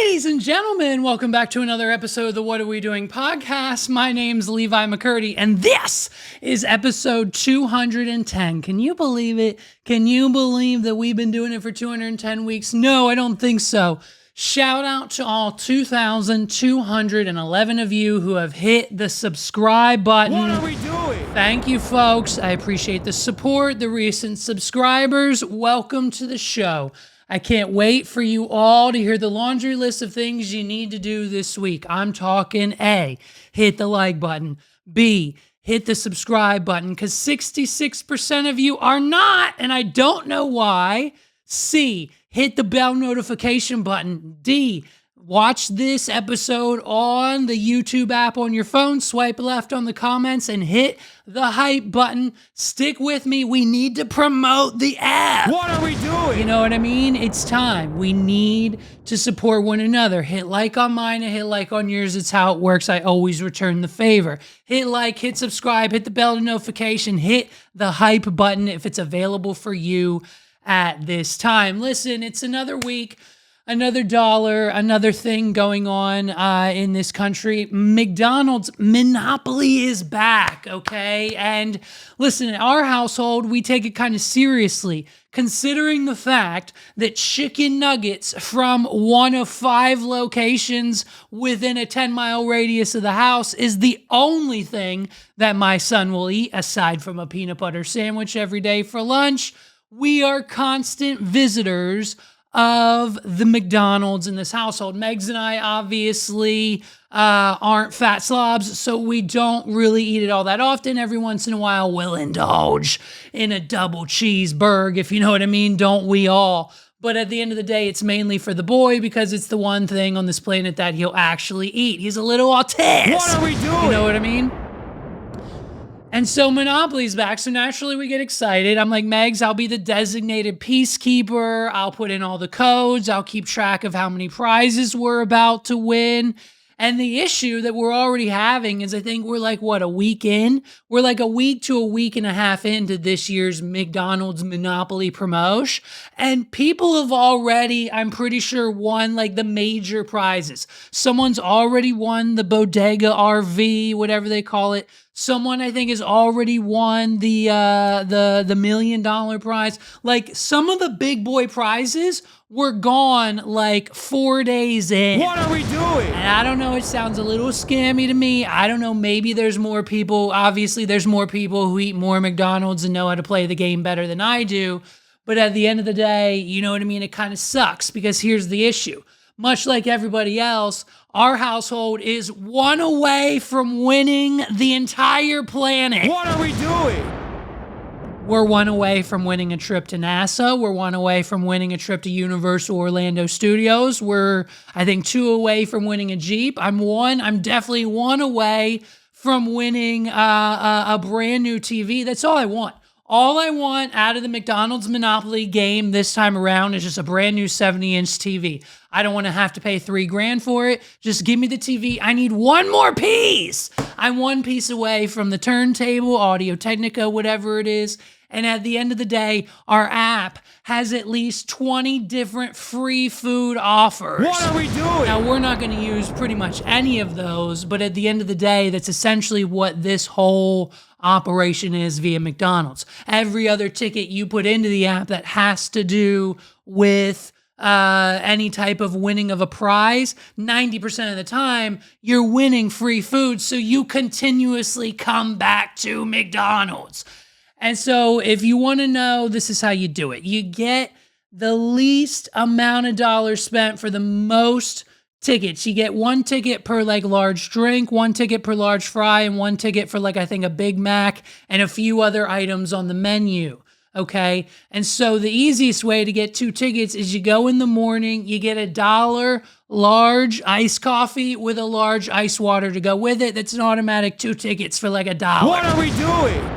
Ladies and gentlemen, welcome back to another episode of the What Are We Doing podcast. My name's Levi McCurdy, and this is episode 210. Can you believe it? Can you believe that we've been doing it for 210 weeks? No, I don't think so. Shout out to all 2,211 of you who have hit the subscribe button. What are we doing? Thank you, folks. I appreciate the support, the recent subscribers. Welcome to the show. I can't wait for you all to hear the laundry list of things you need to do this week. I'm talking A, hit the like button. B, hit the subscribe button, because 66% of you are not, and I don't know why. C, hit the bell notification button. D, watch this episode on the YouTube app on your phone, swipe left on the comments, and hit the hype button. Stick with me. We need to promote the app. What are we doing? You know what I mean? It's time. We need to support one another. Hit like on mine and hit like on yours. It's how it works. I always return the favor. Hit like, hit subscribe, hit the bell notification, hit the hype button if it's available for you at this time. Listen, it's another week. Another dollar, another thing going on in this country. McDonald's monopoly is back, okay? And listen, in our household, we take it kind of seriously, considering the fact that chicken nuggets from one of 5 locations within a 10-mile radius of the house is the only thing that my son will eat, aside from a peanut butter sandwich every day for lunch. We are constant visitors of the McDonald's in this household. Megs and I obviously aren't fat slobs, so we don't really eat it all that often. Every once in a while, we'll indulge in a double cheeseburger, if you know what I mean. Don't we all? But at the end of the day, it's mainly for the boy, because it's the one thing on this planet that he'll actually eat. He's a little autist. What are we doing? You know what I mean? And so Monopoly's back, so naturally we get excited. I'm like, Megs, I'll be the designated peacekeeper. I'll put in all the codes. I'll keep track of how many prizes we're about to win. And the issue that we're already having is, I think we're like, what, a week in? We're like a week to a week and a half into this year's McDonald's Monopoly promotion. And people have already, I'm pretty sure, won like the major prizes. Someone's already won the Bodega RV, whatever they call it. Someone, I think, has already won the $1 million prize. Like, some of the big boy prizes were gone like 4 days in. What are we doing? And I don't know, it sounds a little scammy to me. I don't know, maybe there's more people. Obviously, there's more people who eat more McDonald's and know how to play the game better than I do. But at the end of the day, you know what I mean? It kind of sucks, because here's the issue. Much like everybody else, our household is one away from winning the entire planet. What are we doing? We're one away from winning a trip to NASA. We're one away from winning a trip to Universal Orlando Studios. We're, I think, 2 away from winning a Jeep. I'm definitely 1 away from winning a brand new TV. That's all I want. All I want out of the McDonald's Monopoly game this time around is just a brand new 70-inch TV. I don't want to have to pay $3,000 for it. Just give me the TV. I need one more piece. I'm 1 piece away from the turntable, Audio-Technica, whatever it is. And at the end of the day, our app has at least 20 different free food offers. What are we doing? Now, we're not going to use pretty much any of those, but at the end of the day, that's essentially what this whole operation is via McDonald's. Every other ticket you put into the app that has to do with any type of winning of a prize, 90% of the time, you're winning free food, so you continuously come back to McDonald's. And so if you want to know, this is how you do it. You get the least amount of dollars spent for the most tickets. You get 1 ticket per like large drink, 1 ticket per large fry, and 1 ticket for like, I think, a Big Mac and a few other items on the menu. Okay. And so the easiest way to get 2 tickets is you go in the morning, you get $1 large iced coffee with a large ice water to go with it. That's an automatic 2 tickets for like $1. What are we doing?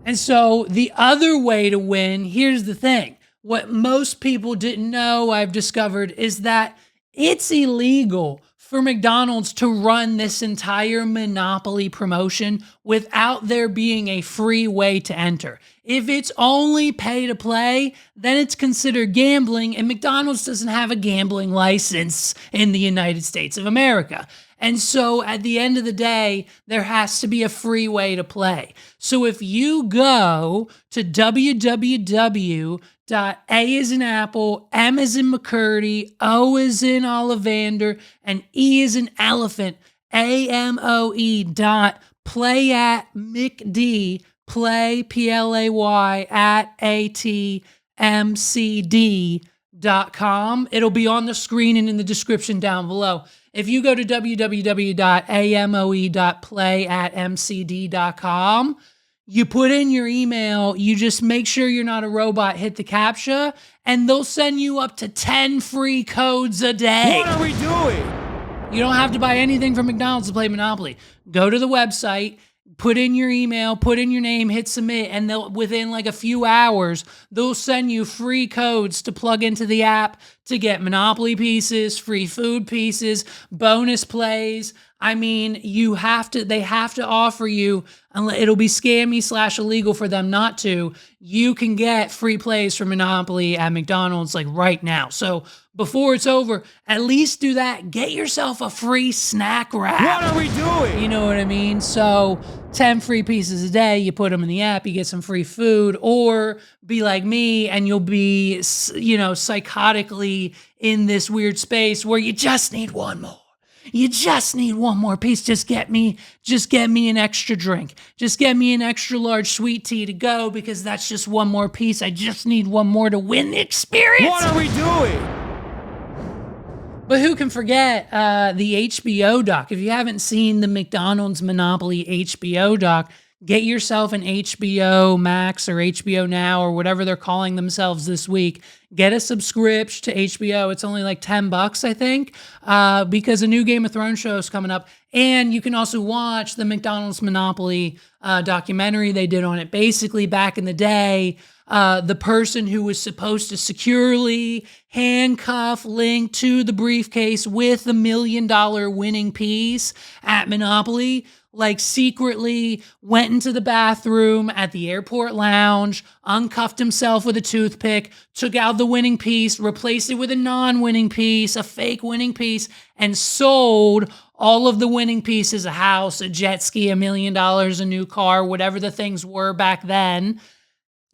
And so the other way to win, here's the thing. What most people didn't know, I've discovered, is that it's illegal for McDonald's to run this entire monopoly promotion without there being a free way to enter. If it's only pay to play, then it's considered gambling, and McDonald's doesn't have a gambling license in the United States of America. And so at the end of the day, there has to be a free way to play. So if you go to www.A as in Apple, M as in McCurdy, O as in Ollivander, and E as in Elephant, AMOE.play at McD, play, P-L-A-Y, at ATMCD.com. It'll be on the screen and in the description down below. If you go to www.amoe.play@mcd.com, you put in your email, you just make sure you're not a robot, hit the CAPTCHA, and they'll send you up to 10 free codes a day. What are we doing? You don't have to buy anything from McDonald's to play Monopoly. Go to the website, put in your email, put in your name, hit submit, and they'll, within like a few hours, they'll send you free codes to plug into the app to get Monopoly pieces, free food pieces, bonus plays. I mean, they have to offer you, it'll be scammy / illegal for them not to. You can get free plays for Monopoly at McDonald's like right now. So before it's over, at least do that. Get yourself a free snack wrap. What are we doing? You know what I mean? So 10 free pieces a day, you put them in the app, you get some free food, or be like me and you'll be, psychotically in this weird space where you just need one more. You just need one more piece. Just get me an extra drink. Just get me an extra large sweet tea to go, because that's just one more piece. I just need one more to win the experience. What are we doing? But who can forget the HBO doc? If you haven't seen the McDonald's Monopoly HBO doc, get yourself an HBO Max or HBO Now or whatever they're calling themselves this week. Get a subscription to HBO. It's only like $10, I think, because a new Game of Thrones show is coming up. And you can also watch the McDonald's Monopoly documentary they did on it. Basically, back in the day, the person who was supposed to securely handcuff Link to the briefcase with the $1 million winning piece at Monopoly, like secretly went into the bathroom at the airport lounge, uncuffed himself with a toothpick, took out the winning piece, replaced it with a non-winning piece, a fake winning piece, and sold all of the winning pieces, a house, a jet ski, $1 million, a new car, whatever the things were back then,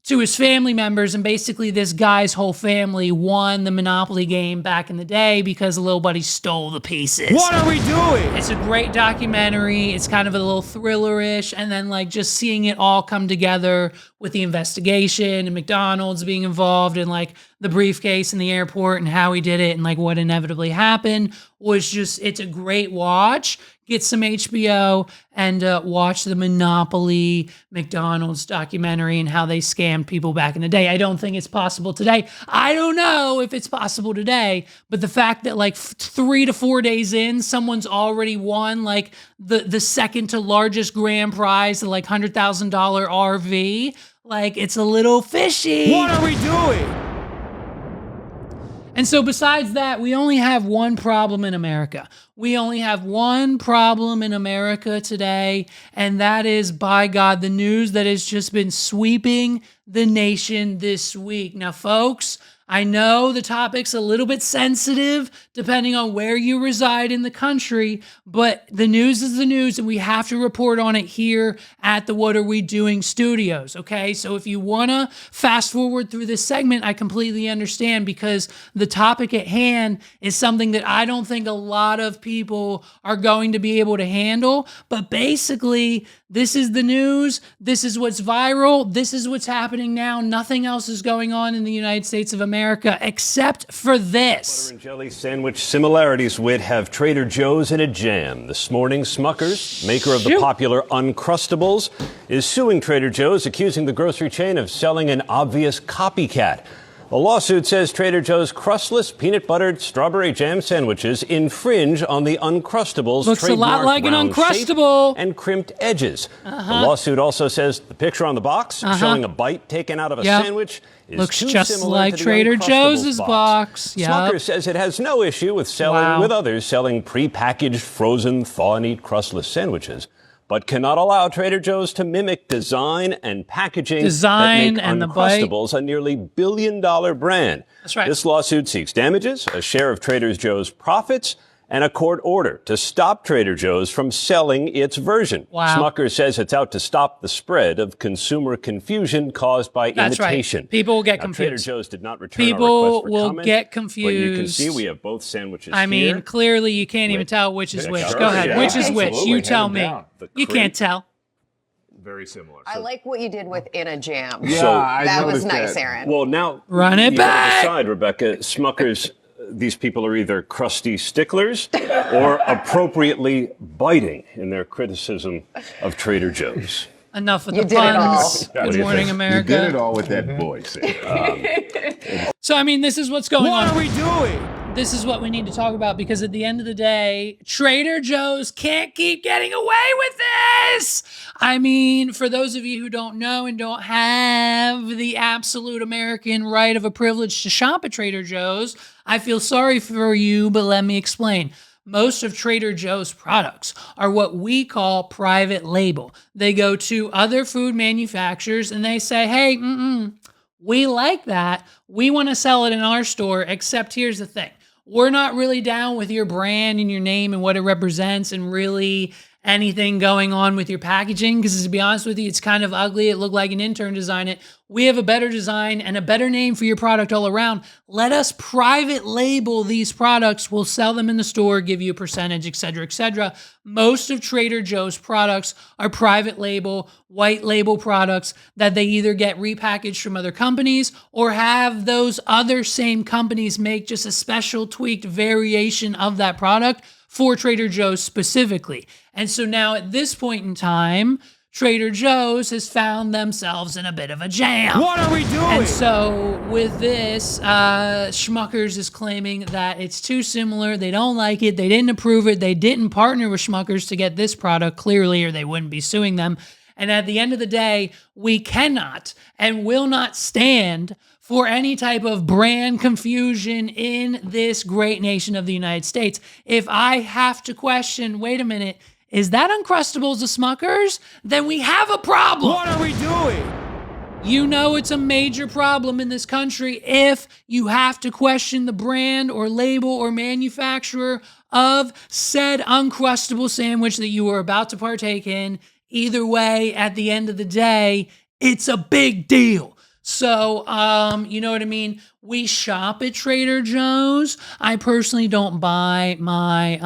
to his family members. And basically this guy's whole family won the Monopoly game back in the day because a little buddy stole the pieces. What are we doing? It's a great documentary. It's kind of a little thriller-ish, and then like just seeing it all come together with the investigation and McDonald's being involved in like the briefcase in the airport and how he did it and like what inevitably happened was just, it's a great watch. Get some HBO and watch the Monopoly McDonald's documentary and how they scammed people back in the day. I don't think it's possible today. I don't know if it's possible today, but the fact that like 3 to 4 days in, someone's already won like the second to largest grand prize, the like $100,000 RV, like it's a little fishy. What are we doing? And so besides that, we only have one problem in America. We only have one problem in America today, and that is, by God, the news that has just been sweeping the nation this week. Now, folks, I know the topic's a little bit sensitive depending on where you reside in the country, but the news is the news and we have to report on it here at the What Are We Doing studios, okay? So if you want to fast forward through this segment, I completely understand, because the topic at hand is something that I don't think a lot of people are going to be able to handle. But basically, this is the news. This is what's viral. This is what's happening now. Nothing else is going on in the United States of America except for this. Butter and jelly sandwich similarities would have Trader Joe's in a jam. This morning, Smucker's, maker of the popular Uncrustables, is suing Trader Joe's, accusing the grocery chain of selling an obvious copycat. A lawsuit says Trader Joe's crustless peanut buttered strawberry jam sandwiches infringe on the Uncrustables Looks a lot trademark like an round Uncrustable. shape and crimped edges. The lawsuit also says the picture on the box showing a bite taken out of a sandwich is looks too just similar like to the Trader Uncrustables Joe's box. Yep. Smucker says it has no issue with selling with others selling prepackaged frozen thaw and eat crustless sandwiches, but cannot allow Trader Joe's to mimic design and packaging that make and Uncrustables a nearly billion-dollar brand. That's right. This lawsuit seeks damages, a share of Trader Joe's profits, and a court order to stop Trader Joe's from selling its version. Wow. Smucker says it's out to stop the spread of consumer confusion caused by imitation. Right. People will get Now, confused. Trader Joe's did not return People our request for will comment, get confused. But you can see we have both sandwiches I mean, here. clearly you can't even tell which is which. Sure, Go ahead. yeah. Which is which? Absolutely. You tell Hands me. down. You can't tell. Very similar. I like what you did with in a jam. Yeah, So- I That was noticed nice, that. Aaron. Well, now Run it you gotta back. decide, Rebecca. Smucker's. These people are either crusty sticklers or appropriately biting in their criticism of Trader Joe's. Enough with You the did it all. puns. What Good do you morning, think? America. You did it all with that voice. So, I mean, this is what's going What on. are we doing? This is what we need to talk about because at the end of the day, Trader Joe's can't keep getting away with this. I mean, for those of you who don't know and don't have the absolute American right of a privilege to shop at Trader Joe's, I feel sorry for you, but let me explain. Most of Trader Joe's products are what we call private label. They go to other food manufacturers and they say, hey, we like that. We want to sell it in our store, except here's the thing. We're not really down with your brand and your name and what it represents and really anything going on with your packaging, because to be honest with you, it's kind of ugly. It looked like an intern designed it. We have a better design and a better name for your product all around. Let us private label these products. We'll sell them in the store, give you a percentage, et cetera, et cetera. Most of Trader Joe's products are private label, white label products that they either get repackaged from other companies or have those other same companies make just a special tweaked variation of that product for Trader Joe's specifically. And so now at this point in time, Trader Joe's has found themselves in a bit of a jam. What are we doing? And so with this, Smucker's is claiming that it's too similar. They don't like it. They didn't approve it. They didn't partner with Smucker's to get this product clearly, or they wouldn't be suing them. And at the end of the day, we cannot and will not stand for any type of brand confusion in this great nation of the United States. If I have to question, wait a minute, is that Uncrustables the Smuckers? Then we have a problem. What are we doing? You know it's a major problem in this country if you have to question the brand or label or manufacturer of said Uncrustable sandwich that you are about to partake in. Either way, at the end of the day, it's a big deal. So, you know what I mean? We shop at Trader Joe's. I personally don't buy my,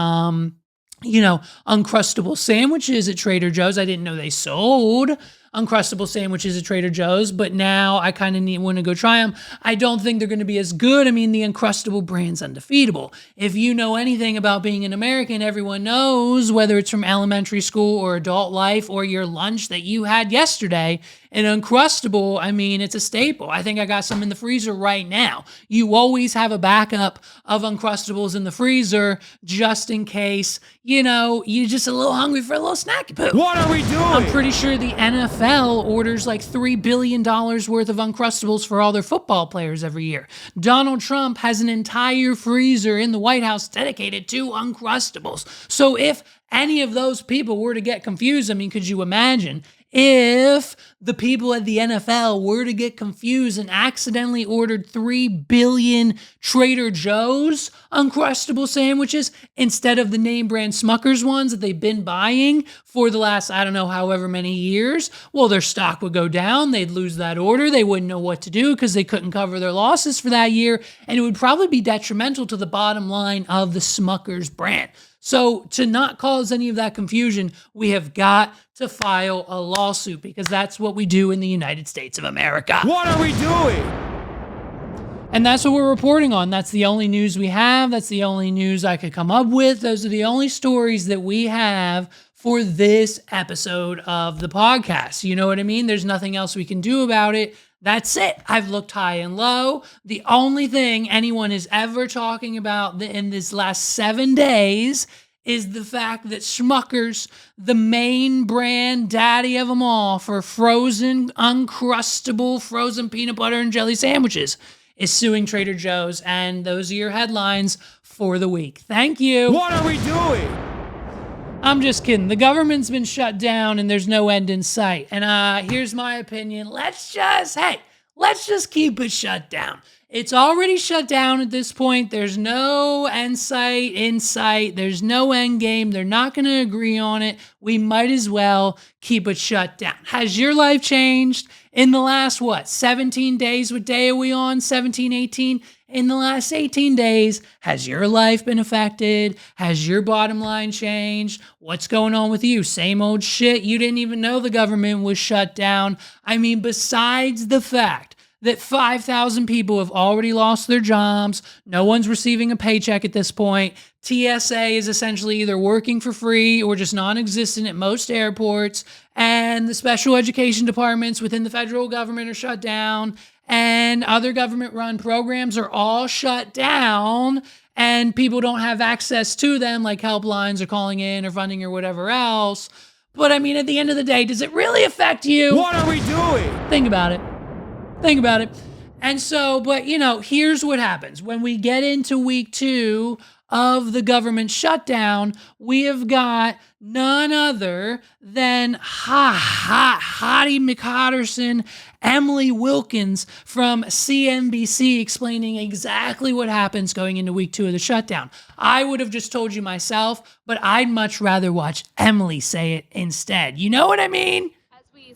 Uncrustable sandwiches at Trader Joe's. I didn't know they sold Uncrustable sandwiches at Trader Joe's, but now I kind of want to go try them. I don't think they're going to be as good. I mean, the Uncrustable brand's undefeatable. If you know anything about being an American, everyone knows, whether it's from elementary school or adult life or your lunch that you had yesterday, an Uncrustable, I mean, it's a staple. I think I got some in the freezer right now. You always have a backup of Uncrustables in the freezer just in case, you're just a little hungry for a little snacky poo. What are we doing? I'm pretty sure the NFL orders like $3 billion worth of Uncrustables for all their football players every year. Donald Trump has an entire freezer in the White House dedicated to Uncrustables. So if any of those people were to get confused, I mean, could you imagine if the people at the NFL were to get confused and accidentally ordered 3 billion Trader Joe's Uncrustable sandwiches instead of the name brand Smucker's ones that they've been buying for the last, I don't know, however many years, well, their stock would go down. They'd lose that order. They wouldn't know what to do because they couldn't cover their losses for that year. And it would probably be detrimental to the bottom line of the Smucker's brand. So to not cause any of that confusion, we have got to file a lawsuit because that's what we do in the United States of America. What are we doing? And that's what we're reporting on. That's the only news we have. That's the only news I could come up with. Those are the only stories that we have for this episode of the podcast. You know what I mean? There's nothing else we can do about it. That's it. I've looked high and low. The only thing anyone is ever talking about in this last 7 days is the fact that Smucker's, the main brand daddy of them all for frozen, uncrustable, frozen peanut butter and jelly sandwiches, is suing Trader Joe's. And those are your headlines for the week. Thank you. What are we doing? I'm just kidding. The government's been shut down and there's no end in sight. And here's my opinion. Let's just keep it shut down. It's already shut down at this point. There's no end in sight. There's no end game. They're not going to agree on it. We might as well keep it shut down. Has your life changed in the last, 17 days? What day are we on? 17, 18? In the last 18 days, has your life been affected? Has your bottom line changed? What's going on with you? Same old shit. You didn't even know the government was shut down. I mean, besides the fact that 5,000 people have already lost their jobs, no one's receiving a paycheck at this point. TSA is essentially either working for free or just non-existent at most airports, and the special education departments within the federal government are shut down, and other government-run programs are all shut down, and people don't have access to them, like helplines or calling in or funding or whatever else. But I mean, at the end of the day, does it really affect you? What are we doing? Think about it. And so, but here's what happens. When we get into week 2 of the government shutdown, we have got none other than Hottie McHotterson, Emily Wilkins from CNBC explaining exactly what happens going into week 2 of the shutdown. I would have just told you myself, but I'd much rather watch Emily say it instead. You know what I mean?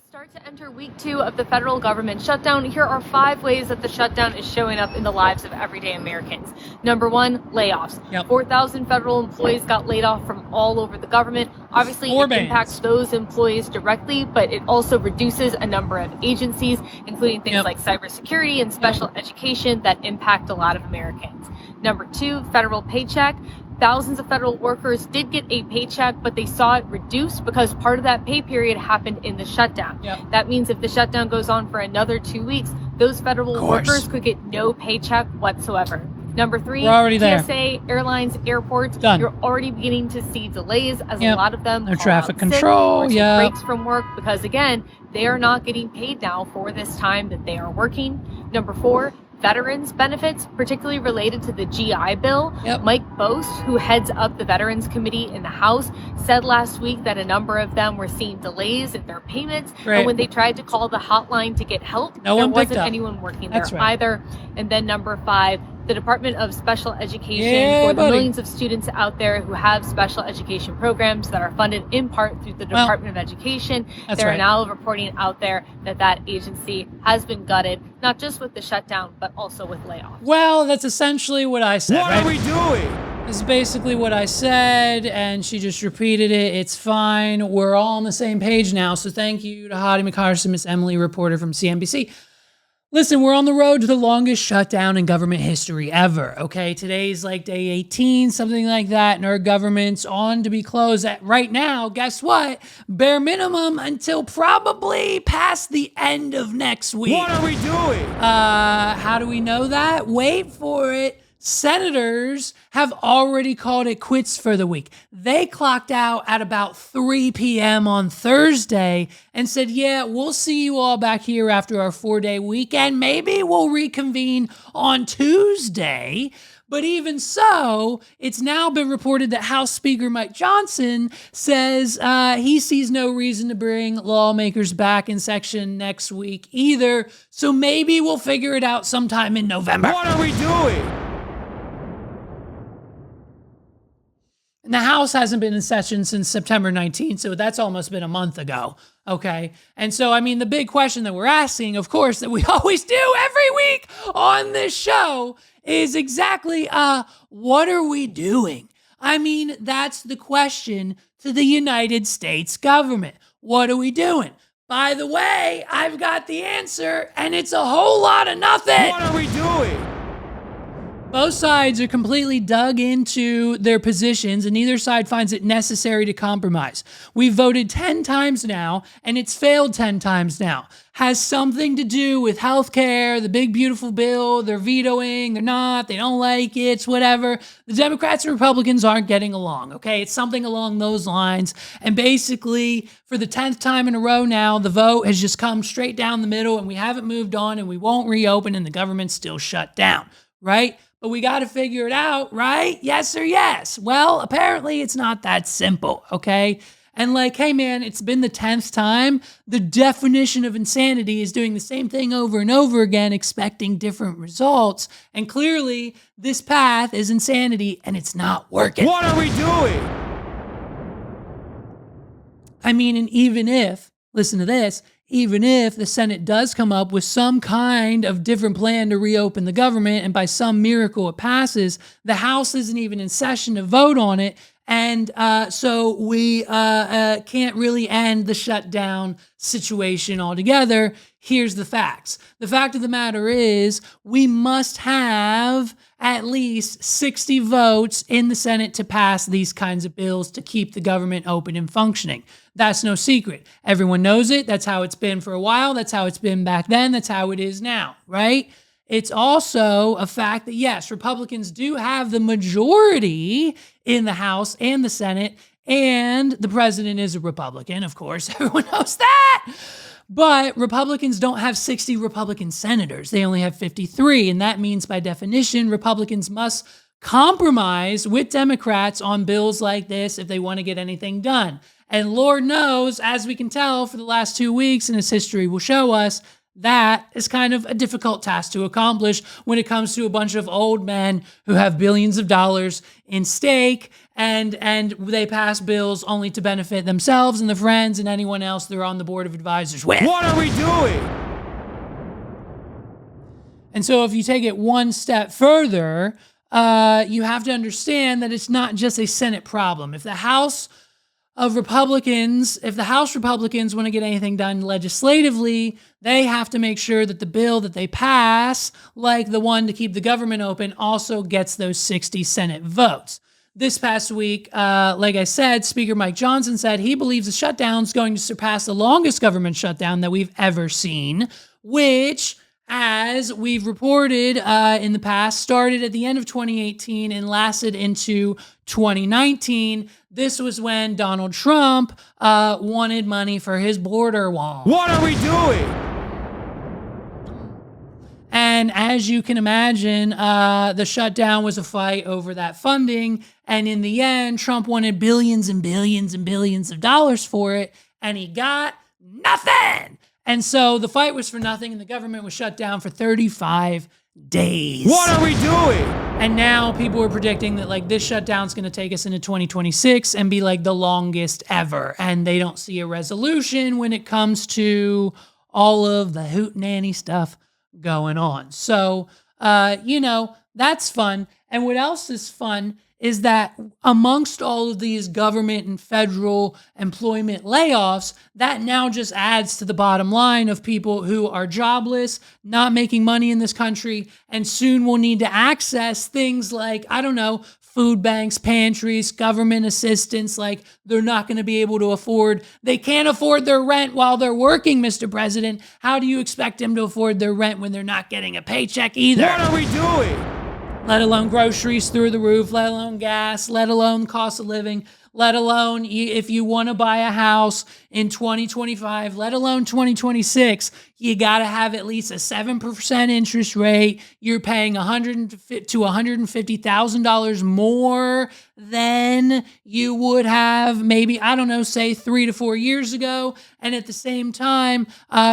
Start to enter week 2 of the federal government shutdown. Here are 5 ways that the shutdown is showing up in the lives of everyday Americans. Number 1, layoffs. 4,000 federal employees got laid off from all over the government. Obviously, it impacts those employees directly, but it also reduces a number of agencies, including things like cybersecurity and special education that impact a lot of Americans. Number 2, federal paycheck. Thousands of federal workers did get a paycheck, but they saw it reduced because part of that pay period happened in the shutdown. That means if the shutdown goes on for another 2 weeks, those federal workers could get no paycheck whatsoever. Number 3, TSA, airlines, airports. You're already beginning to see delays as a lot of them are traffic control, or take breaks from work because, again, they are not getting paid now for this time that they are working. Number 4, veterans benefits, particularly related to the GI Bill. Mike Bose, who heads up the Veterans Committee in the House, said last week that a number of them were seeing delays in their payments. And when they tried to call the hotline to get help, there wasn't anyone working there either. And then number 5, the Department of Special Education for the millions of students out there who have special education programs that are funded in part through the Department of Education. They're now reporting out there that that agency has been gutted, not just with the shutdown, but also with layoffs. Well, that's essentially what I said. What are we doing? This is basically what I said, and she just repeated it. It's fine. We're all on the same page now. So thank you to Hottie McHotterson, Miss Emily, reporter from CNBC. Listen, we're on the road to the longest shutdown in government history ever, okay? Today's like day 18, something like that, and our government's on to be closed at right now, guess what? Bare minimum until probably past the end of next week. What are we doing? How do we know that? Wait for it. Senators have already called it quits for the week. They clocked out at about 3 p.m. on Thursday and said, yeah, we'll see you all back here after our 4-day weekend. Maybe we'll reconvene on Tuesday. But even so, it's now been reported that House Speaker Mike Johnson says he sees no reason to bring lawmakers back in session next week either. So maybe we'll figure it out sometime in November. What are we doing? And the House hasn't been in session since September 19th, so that's almost been a month ago, okay? And so, I mean, the big question that we're asking, of course, that we always do every week on this show is exactly, what are we doing? I mean, that's the question to the United States government. What are we doing? By the way, I've got the answer, and it's a whole lot of nothing. What are we doing? Both sides are completely dug into their positions, and neither side finds it necessary to compromise. We've voted 10 times now, and it's failed 10 times now. Has something to do with healthcare, the big beautiful bill, they're vetoing, they're not, they don't like it, it's whatever. The Democrats and Republicans aren't getting along, okay? It's something along those lines. And basically, for the 10th time in a row now, the vote has just come straight down the middle, and we haven't moved on, and we won't reopen, and the government's still shut down, right? But we got to figure it out, right? Yes or yes? Well, apparently it's not that simple, okay? And like, hey man, it's been the 10th time. The definition of insanity is doing the same thing over and over again, expecting different results. And clearly, this path is insanity and it's not working. What are we doing? I mean, and even if, listen to this, even if the Senate does come up with some kind of different plan to reopen the government and by some miracle it passes, the House isn't even in session to vote on it. And so we can't really end the shutdown situation altogether. Here's the facts. The fact of the matter is we must have at least 60 votes in the Senate to pass these kinds of bills to keep the government open and functioning. That's no secret. Everyone knows it. That's how it's been for a while. That's how it's been back then. That's how it is now, right? It's also a fact that, yes, Republicans do have the majority in the House and the Senate, and the president is a Republican, of course. Everyone knows that. But Republicans don't have 60 Republican senators. They only have 53, and that means, by definition, Republicans must compromise with Democrats on bills like this if they want to get anything done. And Lord knows, as we can tell for the last 2 weeks, and as history will show us, that is kind of a difficult task to accomplish when it comes to a bunch of old men who have billions of dollars in stake and they pass bills only to benefit themselves and their friends and anyone else they're on the board of advisors with. What are we doing? And so if you take it one step further, you have to understand that it's not just a Senate problem. If the House Republicans want to get anything done legislatively, they have to make sure that the bill that they pass, like the one to keep the government open, also gets those 60 Senate votes. This past week, like I said, Speaker Mike Johnson said he believes the shutdown is going to surpass the longest government shutdown that we've ever seen, which, as we've reported in the past, started at the end of 2018 and lasted into 2019. This was when Donald Trump wanted money for his border wall. What are we doing? And as you can imagine, the shutdown was a fight over that funding. And in the end, Trump wanted billions and billions and billions of dollars for it, and he got nothing. And so the fight was for nothing, and the government was shut down for 35 days. What are we doing? And now people are predicting that like this shutdown is going to take us into 2026 and be like the longest ever. And they don't see a resolution when it comes to all of the hootenanny stuff going on. So, that's fun. And what else is fun is that amongst all of these government and federal employment layoffs, that now just adds to the bottom line of people who are jobless, not making money in this country, and soon will need to access things like, food banks, pantries, government assistance. Like, they're not going to be able to afford, they can't afford their rent while they're working, Mr. President. How do you expect them to afford their rent when they're not getting a paycheck either? What are we doing? Let alone groceries through the roof, let alone gas, let alone cost of living, let alone if you want to buy a house in 2025, let alone 2026, you got to have at least a 7% interest rate. You're paying $100,000 to $150,000 more than you would have maybe, say 3 to 4 years ago. And at the same time,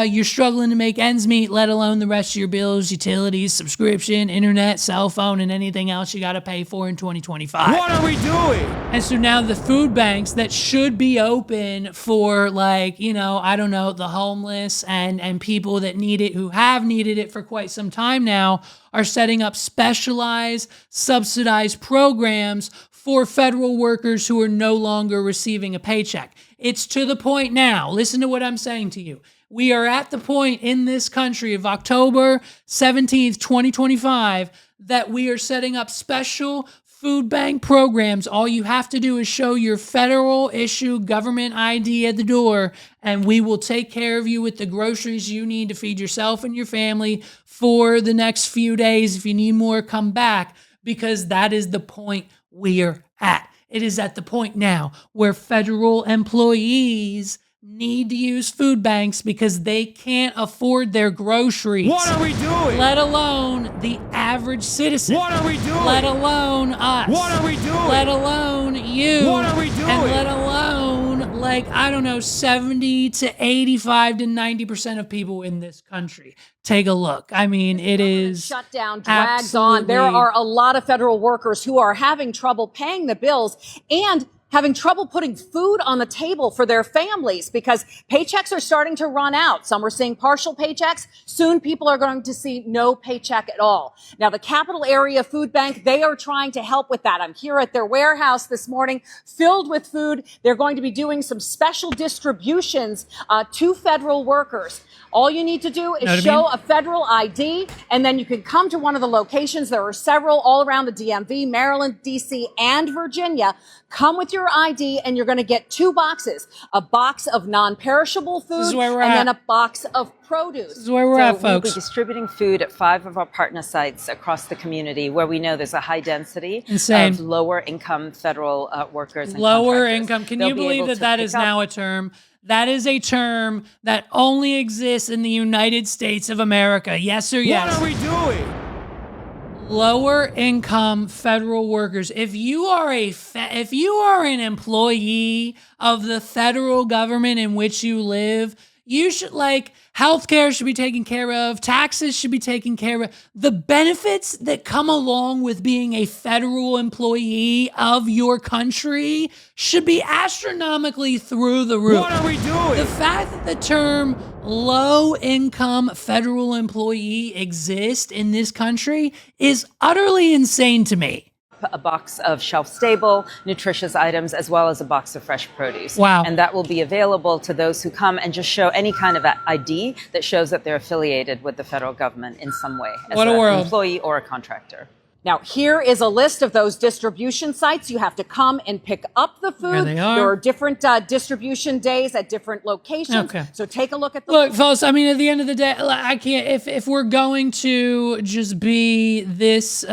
you're struggling to make ends meet, let alone the rest of your bills, utilities, subscription, internet, cell phone, and anything else you got to pay for in 2025. What are we doing? And so now the food banks that should be open for the homeless and people that need it, who have needed it for quite some time now, are setting up specialized, subsidized programs for federal workers who are no longer receiving a paycheck. It's to the point now, listen to what I'm saying to you, We are at the point in this country of October 17th, 2025, that we are setting up special food bank programs. All you have to do is show your federal issue government ID at the door, and we will take care of you with the groceries you need to feed yourself and your family for the next few days. If you need more, come back, because that is the point we're at. It is at the point now where federal employees need to use food banks because they can't afford their groceries. What are we doing? Let alone the average citizen. What are we doing? Let alone us. What are we doing? Let alone you. What are we doing? And let alone, like, I don't know, 70 to 85 to 90% of people in this country. Take a look. I mean, it is shutdown drags on. There are a lot of federal workers who are having trouble paying the bills and having trouble putting food on the table for their families because paychecks are starting to run out. Some are seeing partial paychecks. Soon people are going to see no paycheck at all. Now, the Capital Area Food Bank, they are trying to help with that. I'm here at their warehouse this morning, filled with food. They're going to be doing some special distributions to federal workers. All you need to do is show a federal ID, and then you can come to one of the locations. There are several all around the DMV, Maryland, D.C., and Virginia. Come with your ID, and you're going to get 2 boxes, a box of non-perishable food and then a box of produce. This is where we're at, folks. We'll be distributing food at 5 of our partner sites across the community where we know there's a high density of lower income federal workers and lower income. Can you believe that that is now a term? That is a term that only exists in the United States of America. Yes or yes? What are we doing? Lower income federal workers. If you are an employee of the federal government in which you live, you should, like, healthcare should be taken care of, taxes should be taken care of. The benefits that come along with being a federal employee of your country should be astronomically through the roof. What are we doing? The fact that the term low-income federal employee exists in this country is utterly insane to me. a box of shelf-stable, nutritious items, as well as a box of fresh produce. Wow. And that will be available to those who come and just show any kind of ID that shows that they're affiliated with the federal government in some way, as What a world. an employee or a contractor. Now, here is a list of those distribution sites. You have to come and pick up the food. There they are. There are different distribution days at different locations. Okay. So take a look at the Look, folks, I mean, at the end of the day, I can't, if we're going to just be this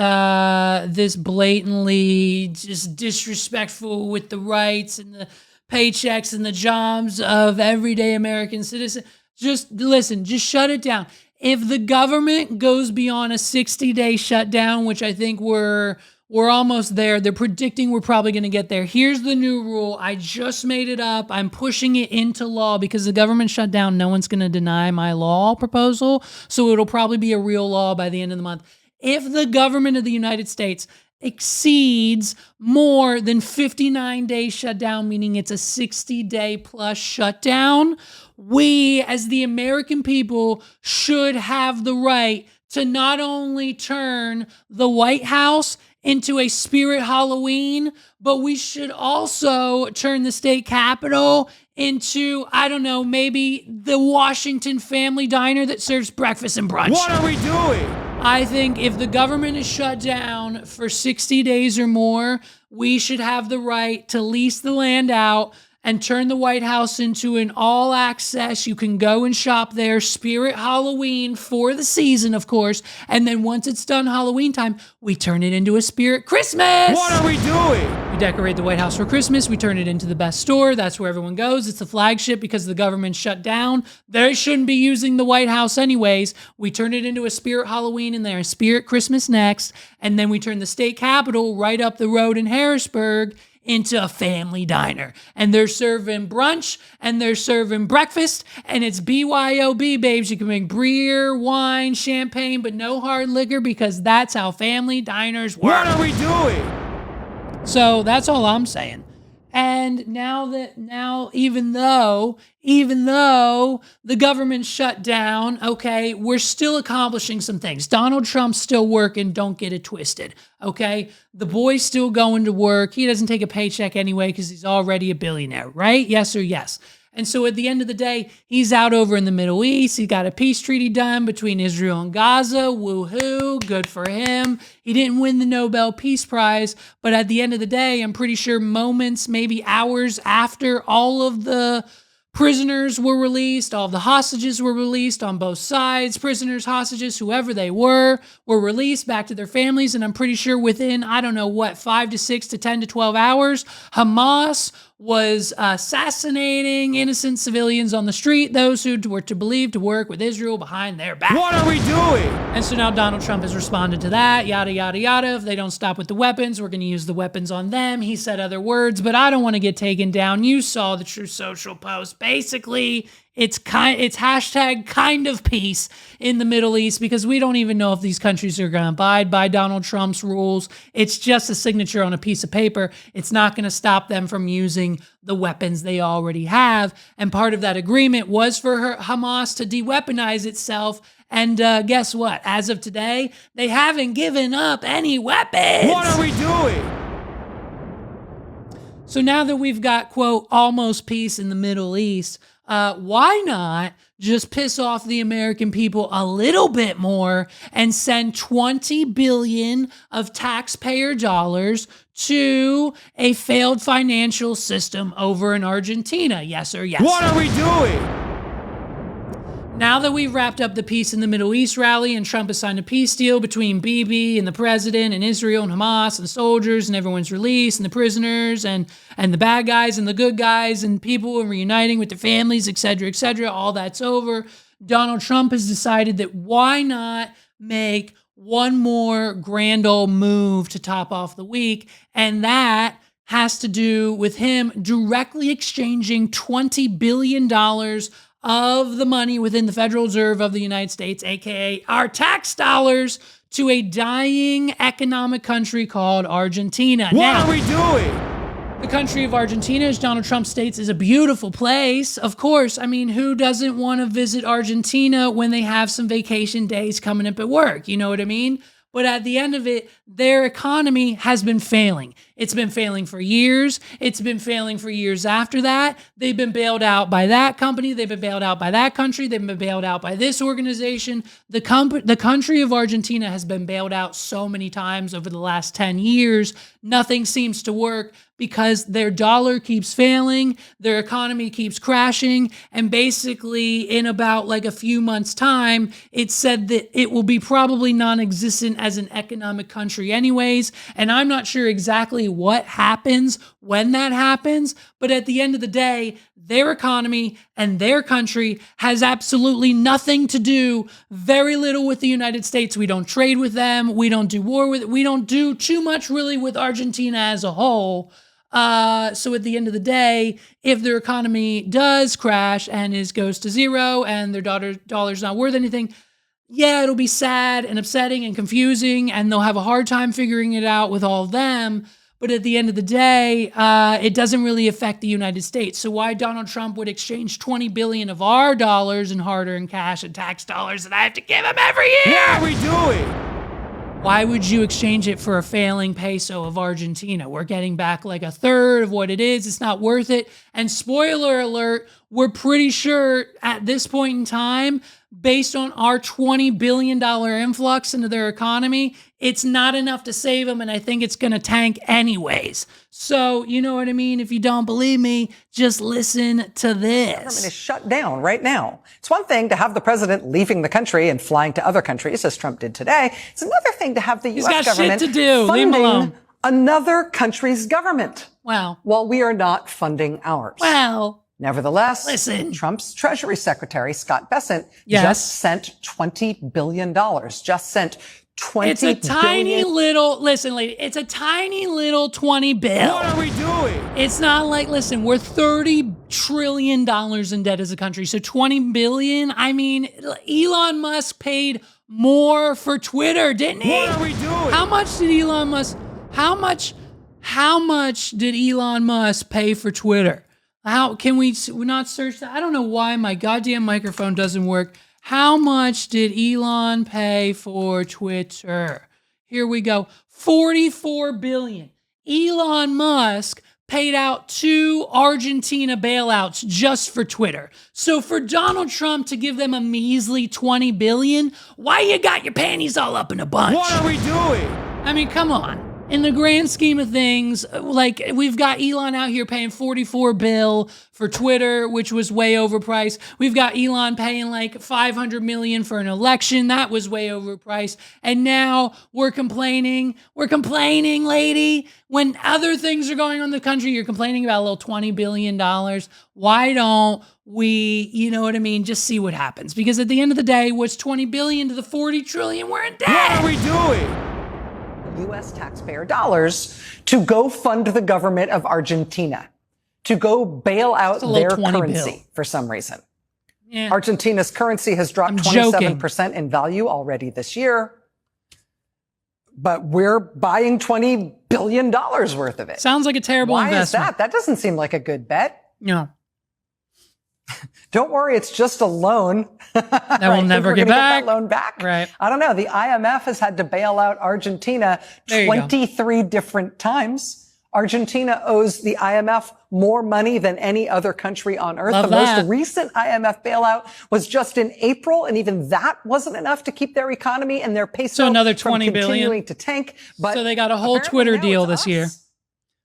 blatantly just disrespectful with the rights and the paychecks and the jobs of everyday American citizens, just listen, just shut it down. If the government goes beyond a 60-day shutdown, which I think we're almost there, they're predicting we're probably going to get there. Here's the new rule. I just made it up. I'm pushing it into law because the government shut down. No one's going to deny my law proposal, so it'll probably be a real law by the end of the month. If the government of the United States exceeds more than 59 days shutdown, meaning it's a 60-day plus shutdown, we as the American people should have the right to not only turn the White House into a spirit Halloween, but we should also turn the state capitol into, I don't know, maybe the Washington family diner that serves breakfast and brunch. What are we doing? I think if the government is shut down for 60 days or more, we should have the right to lease the land out and turn the White House into an all-access, you can go and shop there, Spirit Halloween for the season, of course, and then once it's done Halloween time, we turn it into a Spirit Christmas! What are we doing? We decorate the White House for Christmas, we turn it into the best store, that's where everyone goes, it's the flagship because the government shut down. They shouldn't be using the White House anyways. We turn it into a Spirit Halloween in there, Spirit Christmas next, and then we turn the state capitol right up the road in Harrisburg into a family diner. And they're serving brunch and they're serving breakfast and it's BYOB, babes. You can make beer, wine, champagne, but no hard liquor because that's how family diners work. What are we doing? So that's all I'm saying. And now even though the government shut down, okay, we're still accomplishing some things. Donald Trump's still working, don't get it twisted, okay? The boy's still going to work. He doesn't take a paycheck anyway because he's already a billionaire, right? Yes or yes. And so at the end of the day, he's out over in the Middle East. He got a peace treaty done between Israel and Gaza. Woohoo, good for him. He didn't win the Nobel Peace Prize, but at the end of the day, I'm pretty sure moments, maybe hours after all of the prisoners were released, all of the hostages were released on both sides, prisoners, hostages, whoever they were released back to their families. And I'm pretty sure within, 5 to 6 to 10 to 12 hours, Hamas was assassinating innocent civilians on the street, those who were to believe to work with Israel behind their back. What are we doing? And so now Donald Trump has responded to that, yada, yada, yada. If they don't stop with the weapons, we're going to use the weapons on them. He said other words, but I don't want to get taken down. You saw the True Social post. Basically, it's hashtag kind of peace in the Middle East because we don't even know if these countries are going to abide by Donald Trump's rules. It's just a signature on a piece of paper. It's not going to stop them from using the weapons they already have. And part of that agreement was for Hamas to de-weaponize itself. And guess what? As of today, they haven't given up any weapons. What are we doing? So now that we've got, quote, almost peace in the Middle East, why not just piss off the American people a little bit more and send $20 billion of taxpayer dollars to a failed financial system over in Argentina? Yes or yes? What are we doing? Now that we've wrapped up the peace in the Middle East rally and Trump has signed a peace deal between Bibi and the president and Israel and Hamas and the soldiers and everyone's released and the prisoners and the bad guys and the good guys and people and reuniting with their families, et cetera, all that's over. Donald Trump has decided that why not make one more grand old move to top off the week, and that has to do with him directly exchanging $20 billion of the money within the Federal Reserve of the United States, aka our tax dollars, to a dying economic country called Argentina. What are we doing? The country of Argentina, as Donald Trump states, is a beautiful place. Of course, I mean, who doesn't want to visit Argentina when they have some vacation days coming up at work? You know what I mean? But at the end of it, their economy has been failing. It's been failing for years. It's been failing for years after that. They've been bailed out by that company. They've been bailed out by that country. They've been bailed out by this organization. The country of Argentina has been bailed out so many times over the last 10 years. Nothing seems to work because their dollar keeps failing, their economy keeps crashing, and basically in about like a few months' time, it's said that it will be probably non-existent as an economic country anyways, and I'm not sure exactly what happens when that happens, but at the end of the day, their economy and their country has absolutely nothing to do, very little with the United States. We don't trade with them, we don't do war with, we don't do too much really with Argentina as a whole. So at the end of the day, if their economy does crash and goes to zero and their dollar's not worth anything, yeah, it'll be sad and upsetting and confusing, and they'll have a hard time figuring it out with all of them. But at the end of the day, it doesn't really affect the United States. So why Donald Trump would exchange $20 billion of our dollars in hard-earned cash and tax dollars that I have to give him every year? What are we doing? Why would you exchange it for a failing peso of Argentina? We're getting back like a third of what it is. It's not worth it. And spoiler alert, we're pretty sure at this point in time, based on our $20 billion influx into their economy, it's not enough to save them, and I think it's going to tank anyways. So, you know what I mean? If you don't believe me, just listen to this. The government is shut down right now. It's one thing to have the president leaving the country and flying to other countries, as Trump did today. It's another thing to have the U.S. government shit to do. funding another country's government. Wow. While we are not funding ours. Well, nevertheless, listen. Trump's Treasury Secretary, Scott Bessent, yes, just sent $20 billion. Just sent it's a tiny little, listen, lady, it's a tiny little 20 bill. What are we doing? It's not like, listen, we're $30 trillion in debt as a country. So 20 billion, I mean, Elon Musk paid more for Twitter, didn't he? What are we doing? How much did Elon Musk pay for Twitter? How can we not search that? I don't know why my goddamn microphone doesn't work. How much did Elon pay for Twitter? Here we go. $44 billion. Elon Musk paid out 2 Argentina bailouts just for Twitter. So for Donald Trump to give them a measly $20 billion, why you got your panties all up in a bunch? What are we doing? I mean, come on. In the grand scheme of things, like, we've got Elon out here paying $44 billion for Twitter, which was way overpriced. We've got Elon paying like $500 million for an election. That was way overpriced. And now we're complaining, lady. When other things are going on in the country, you're complaining about a little $20 billion. Why don't we, you know what I mean, just see what happens? Because at the end of the day, what's $20 billion to the $40 trillion we're in debt? What are we doing? U.S. taxpayer dollars to go fund the government of Argentina, to go bail out their currency for some reason. Yeah. Argentina's currency has dropped 27% in value already this year, but we're buying $20 billion worth of it. Sounds like a terrible investment. Why is that? That doesn't seem like a good bet. No. Don't worry, it's just a loan. That we'll never get back. Get that loan back. Right. I don't know. The IMF has had to bail out Argentina 23 different times. Argentina owes the IMF more money than any other country on earth. Most recent IMF bailout was just in April, and even that wasn't enough to keep their economy and their peso another from $20 billion continuing to tank. But so they got a whole Twitter deal this year.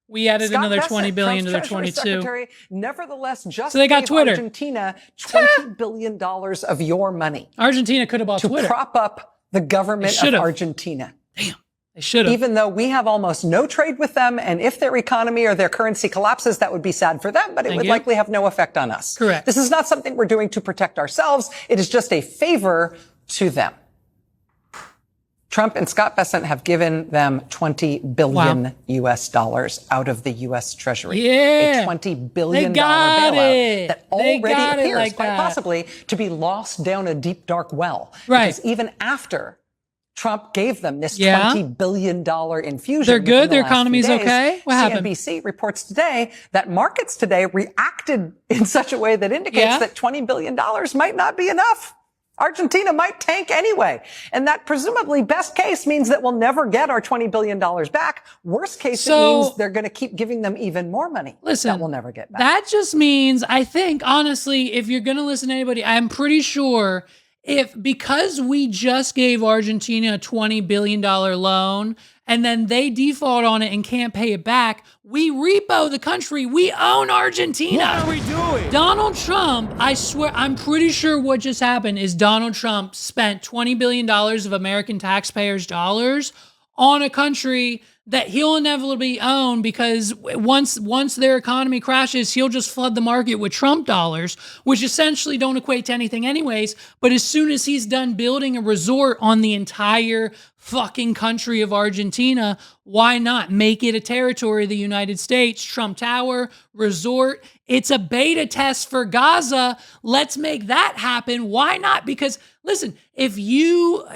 We added another $20 billion to their 22. Nevertheless, just so they got Twitter. Argentina $20 billion of your money. Argentina could have bought Twitter. To prop up the government of Argentina. Damn, they should have. Even though we have almost no trade with them, and if their economy or their currency collapses, that would be sad for them, but it would likely have no effect on us. Correct. This is not something we're doing to protect ourselves. It is just a favor to them. Trump and Scott Bessent have given them $20 billion US dollars out of the US Treasury. Yeah. A $20 billion bailout that already appears like quite possibly to be lost down a deep, dark well. Right. Because even after Trump gave them this $20 billion infusion. They're good. Their economy's okay. What happened? CNBC reports today that markets today reacted in such a way that indicates that $20 billion might not be enough. Argentina might tank anyway. And that presumably best case means that we'll never get our $20 billion back. Worst case, it means they're going to keep giving them even more money. Listen, that we'll never get back. That just means, I think, honestly, if you're going to listen to anybody, I'm pretty sure because we just gave Argentina a $20 billion loan and then they default on it and can't pay it back, we repo the country. We own Argentina. What are we doing? Donald Trump, I swear, I'm pretty sure what just happened is Donald Trump spent $20 billion of American taxpayers' dollars on a country that he'll inevitably own, because once their economy crashes, he'll just flood the market with Trump dollars, which essentially don't equate to anything anyways. But as soon as he's done building a resort on the entire fucking country of Argentina, why not make it a territory of the United States? Trump Tower, resort. It's a beta test for Gaza. Let's make that happen. Why not? Because listen, if you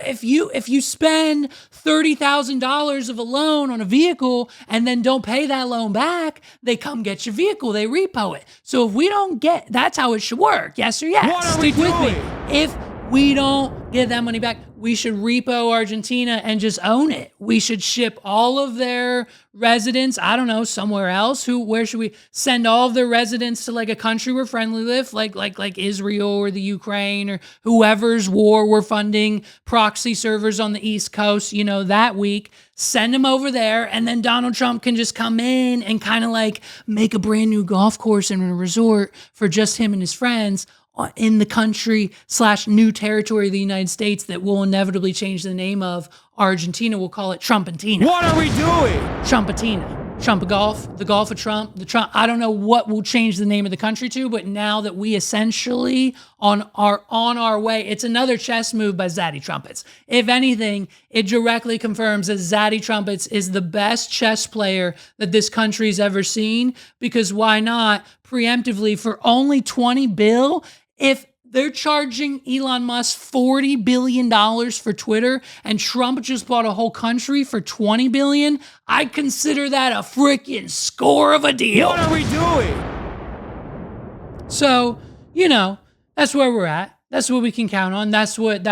spend $30,000 of a loan on a vehicle and then don't pay that loan back, they come get your vehicle, they repo it. So if we don't get, that's how it should work. Yes or yes? What are Stick we with me. doing? If we don't get that money back, we should repo Argentina and just own it. We should ship all of their residents, I don't know, somewhere else. Where should we send all of their residents to, like a country we're friendly with, like Israel or the Ukraine or whoever's war we're funding, proxy servers on the East Coast, that week. Send them over there, and then Donald Trump can just come in and kind of like make a brand new golf course and a resort for just him and his friends in the country / new territory of the United States that will inevitably change the name of Argentina. We'll call it Trumpantina. What are we doing? Trumpatina. Trump of golf, the Gulf of Trump, the Trump. I don't know what will change the name of the country to, but now that we essentially are on our way, it's another chess move by Zaddy Trumpets. If anything, it directly confirms that Zaddy Trumpets is the best chess player that this country's ever seen, because why not preemptively for only $20 billion? If they're charging Elon Musk $40 billion for Twitter, and Trump just bought a whole country for $20 billion, I'd consider that a freaking score of a deal. What are we doing? So, that's where we're at. That's what we can count on. That's why we're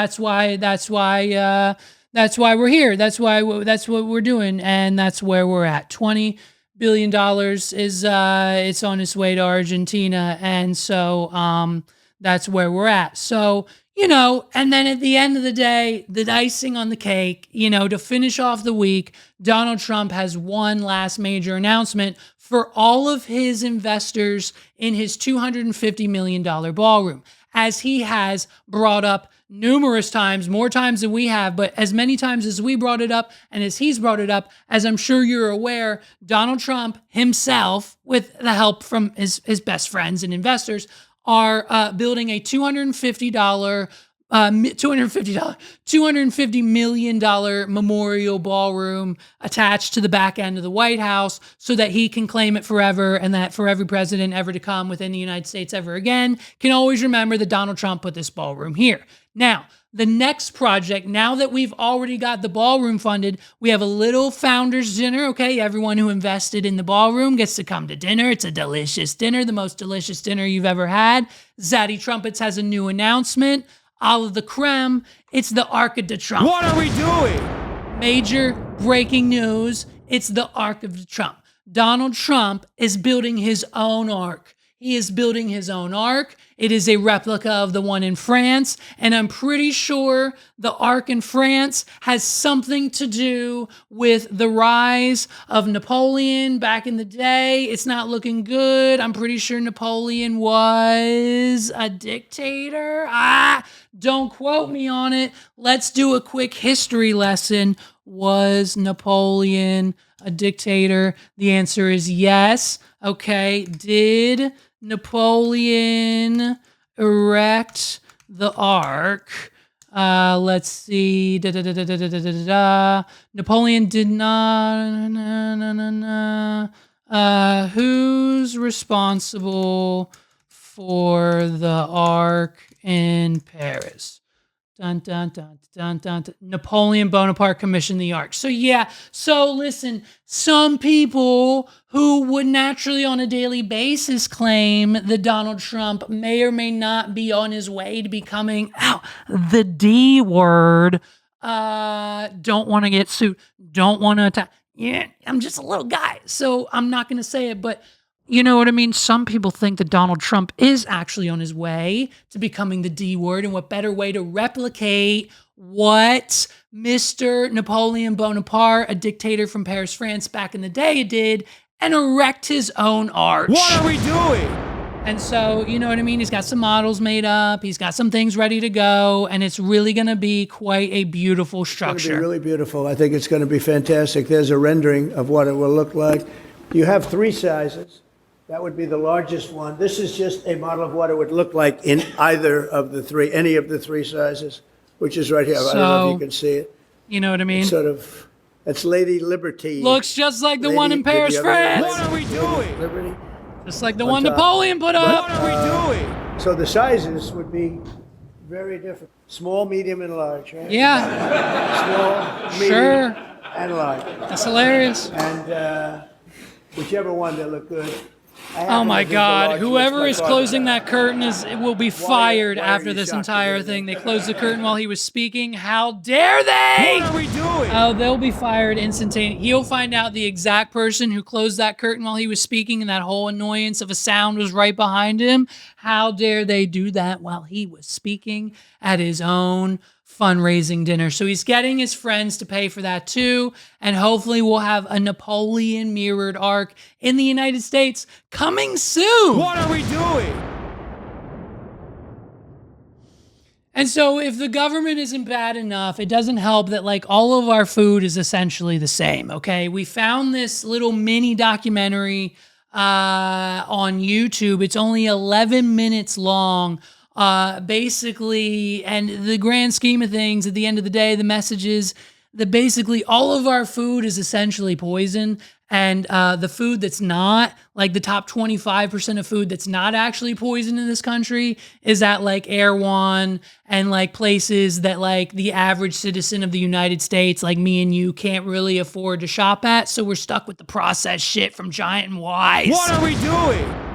here. That's what we're doing, and that's where we're at. $20 billion is it's on its way to Argentina, and so that's where we're at. So, and then at the end of the day, the icing on the cake, to finish off the week, Donald Trump has one last major announcement for all of his investors in his $250 million ballroom, as he has brought up numerous times, more times than we have, but as many times as we brought it up and as he's brought it up, as I'm sure you're aware, Donald Trump himself, with the help from his best friends and investors, are building a $250 $250 million memorial ballroom attached to the back end of the White House so that he can claim it forever, and that for every president ever to come within the United States ever again can always remember that Donald Trump put this ballroom here. Now, the next project, now that we've already got the ballroom funded, we have a little founders dinner, okay? Everyone who invested in the ballroom gets to come to dinner. It's a delicious dinner, the most delicious dinner you've ever had. Zaddy Trumpets has a new announcement. All of the creme, it's the Arc of the Trump. What are we doing? Major breaking news, it's the Arc of the Trump. Donald Trump is building his own ark. He is building his own ark. It is a replica of the one in France, and I'm pretty sure the ark in France has something to do with the rise of Napoleon back in the day. It's not looking good. I'm pretty sure Napoleon was a dictator. Don't quote me on it. Let's do a quick history lesson. Was Napoleon a dictator? The answer is yes. Okay, did Napoleon erect the ark? Let's see. Napoleon did not. Who's responsible for the ark in Paris? Dun, dun, dun, dun, dun, dun. Napoleon Bonaparte commissioned the ark. So listen, some people who would naturally on a daily basis claim that Donald Trump may or may not be on his way to becoming the D word, don't want to get sued, don't want to attack. Yeah, I'm just a little guy, so I'm not going to say it, but you know what I mean? Some people think that Donald Trump is actually on his way to becoming the D word, and what better way to replicate what Mr. Napoleon Bonaparte, a dictator from Paris, France back in the day, did, and erect his own arch. What are we doing? And so, you know what I mean? He's got some models made up. He's got some things ready to go, and it's really going to be quite a beautiful structure. It's going to be really beautiful. I think it's going to be fantastic. There's a rendering of what it will look like. You have three sizes. That would be the largest one. This is just a model of what it would look like in either of the three, any of the three sizes, which is right here. I don't know if you can see it. You know what I mean? It's sort of, it's Lady Liberty. Looks just like the one in Paris, France. What are we doing? Liberty. Just like the one Napoleon put up. What are we doing? So the sizes would be very different. Small, medium, and large, right? Yeah. Small, medium, and large. That's hilarious. And whichever one, they look good. Oh my God! Whoever is closing that curtain will be fired after this entire thing. They closed the curtain while he was speaking. How dare they? What are we doing? Oh, they'll be fired instantaneously. He'll find out the exact person who closed that curtain while he was speaking, and that whole annoyance of a sound was right behind him. How dare they do that while he was speaking at his own fundraising dinner? So he's getting his friends to pay for that too, and hopefully we'll have a Napoleon mirrored arc in the United States coming soon. What are we doing? And so if the government isn't bad enough, it doesn't help that like all of our food is essentially the same, okay? We found this little mini documentary on YouTube. It's only 11 minutes long. Basically, and the grand scheme of things, at the end of the day, the message is that basically all of our food is essentially poison, and the food that's not, like the top 25% of food that's not actually poison in this country is at like Erewhon and like places that like the average citizen of the United States, like me and you, can't really afford to shop at, so we're stuck with the processed shit from Giant and Wise. What are we doing?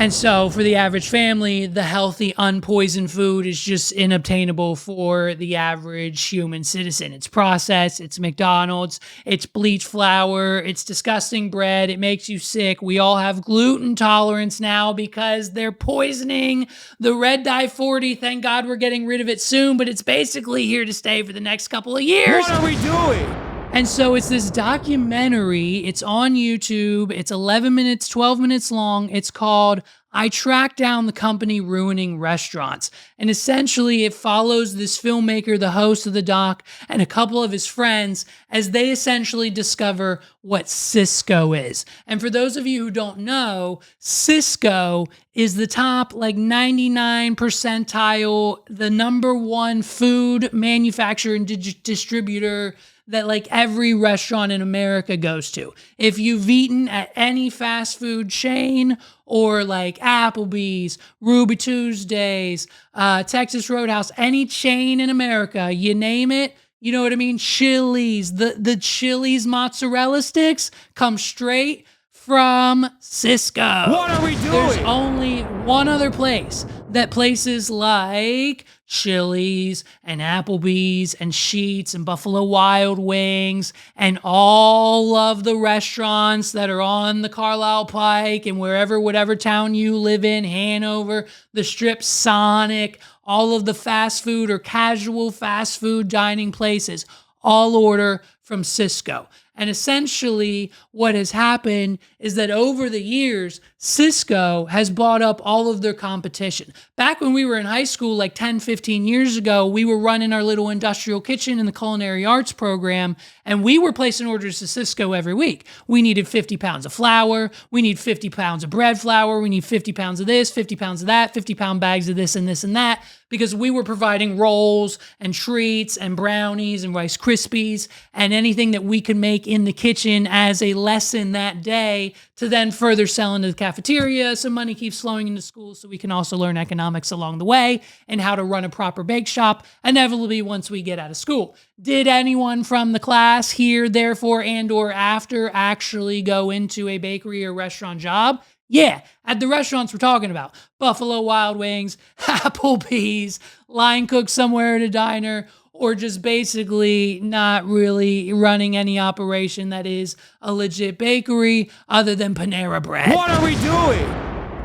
And so for the average family, the healthy, unpoisoned food is just inobtainable for the average human citizen. It's processed, it's McDonald's, it's bleached flour, it's disgusting bread, it makes you sick. We all have gluten tolerance now because they're poisoning the red dye 40. Thank God we're getting rid of it soon, but it's basically here to stay for the next couple of years. What are we doing? And so it's this documentary. It's on YouTube. It's 11 minutes, 12 minutes long. It's called I Tracked Down the Company Ruining Restaurants. And essentially it follows this filmmaker, the host of the doc, and a couple of his friends as they essentially discover what Sysco is. And for those of you who don't know, Sysco is the top 99 percentile, the number one food manufacturer and distributor that every restaurant in America goes to. If you've eaten at any fast food chain or Applebee's, Ruby Tuesdays, Texas Roadhouse, any chain in America, you name it, you know what I mean? Chili's, the Chili's mozzarella sticks come straight from Sysco. What are we doing? There's only one other place that places like Chili's and Applebee's and Sheetz and Buffalo Wild Wings and all of the restaurants that are on the Carlisle Pike and whatever town you live in, Hanover, the Strip, Sonic, all of the fast food or casual fast food dining places, all order from Sysco. And essentially what has happened is that over the years, Sysco has bought up all of their competition. Back when we were in high school, 10, 15 years ago, we were running our little industrial kitchen in the culinary arts program, and we were placing orders to Sysco every week. We needed 50 pounds of flour. We need 50 pounds of bread flour. We need 50 pounds of this, 50 pounds of that, 50-pound bags of this and this and that, because we were providing rolls and treats and brownies and Rice Krispies and anything that we could make in the kitchen as a lesson that day to then further sell into the cafeteria so money keeps flowing into schools so we can also learn economics along the way and how to run a proper bake shop inevitably once we get out of school. Did anyone from the class here, therefore, and or after actually go into a bakery or restaurant job? Yeah, at the restaurants we're talking about. Buffalo Wild Wings, Applebee's, line cook somewhere at a diner, or just basically not really running any operation that is a legit bakery other than Panera Bread. What are we doing?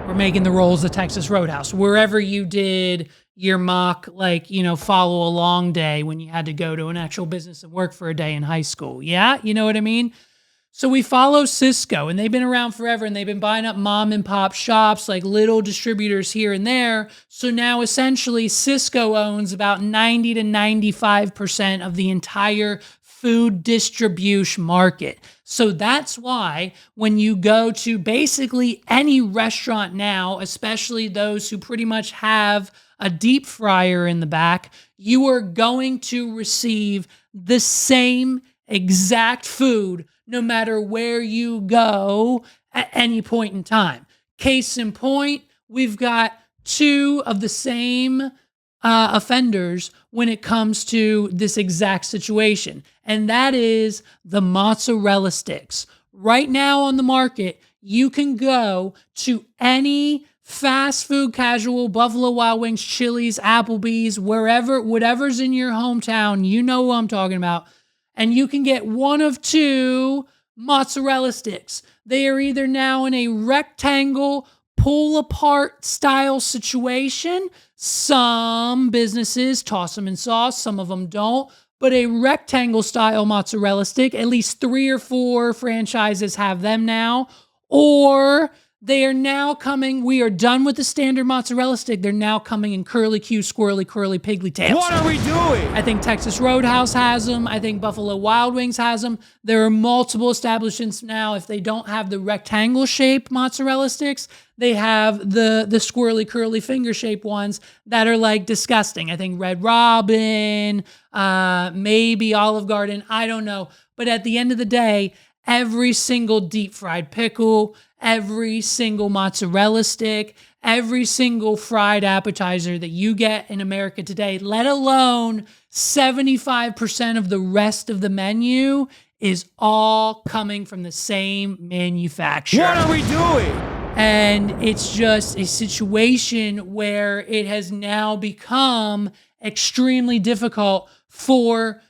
We're making the rolls of Texas Roadhouse. Wherever you did your mock, follow along day when you had to go to an actual business and work for a day in high school. Yeah, you know what I mean? So we follow Sysco, and they've been around forever, and they've been buying up mom and pop shops, little distributors here and there. So now essentially Sysco owns about 90 to 95% of the entire food distribution market. So that's why when you go to basically any restaurant now, especially those who pretty much have a deep fryer in the back, you are going to receive the same exact food no matter where you go at any point in time. Case in point, we've got two of the same offenders when it comes to this exact situation, and that is the mozzarella sticks. Right now on the market, you can go to any fast food, casual, Buffalo Wild Wings, Chili's, Applebee's, whatever's in your hometown, you know who I'm talking about, and you can get one of two mozzarella sticks. They are either now in a rectangle pull apart style situation. Some businesses toss them in sauce, some of them don't, but a rectangle style mozzarella stick, at least 3 or 4 franchises have them now, or they are now coming, we are done with the standard mozzarella stick. They're now coming in curly Q, squirrely, curly, piggly tails. What are we doing? I think Texas Roadhouse has them. I think Buffalo Wild Wings has them. There are multiple establishments now. If they don't have the rectangle shaped mozzarella sticks, they have the squirrely, curly, finger shaped ones that are disgusting. I think Red Robin, maybe Olive Garden. I don't know. But at the end of the day, every single deep fried pickle, every single mozzarella stick, every single fried appetizer that you get in America today, let alone 75% of the rest of the menu, is all coming from the same manufacturer. What are we doing? And it's just a situation where it has now become extremely difficult for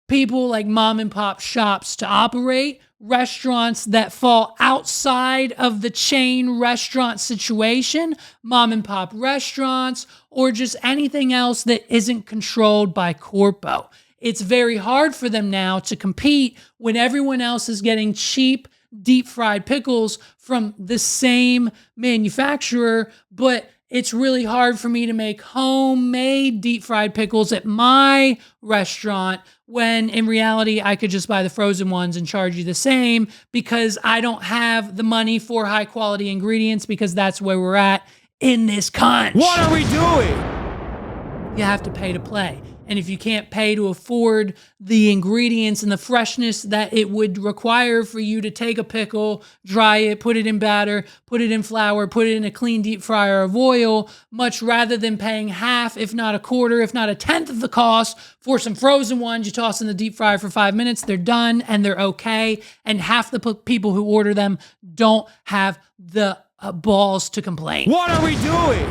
people like mom and pop shops to operate, restaurants that fall outside of the chain restaurant situation, mom and pop restaurants, or just anything else that isn't controlled by corpo. It's very hard for them now to compete when everyone else is getting cheap, deep fried pickles from the same manufacturer, but it's really hard for me to make homemade deep fried pickles at my restaurant when in reality I could just buy the frozen ones and charge you the same because I don't have the money for high quality ingredients because that's where we're at in this country. What are we doing? You have to pay to play. And if you can't pay to afford the ingredients and the freshness that it would require for you to take a pickle, dry it, put it in batter, put it in flour, put it in a clean deep fryer of oil, much rather than paying half, if not a quarter, if not a tenth of the cost for some frozen ones, you toss in the deep fryer for 5 minutes, they're done and they're okay. And half the people who order them don't have the balls to complain. What are we doing?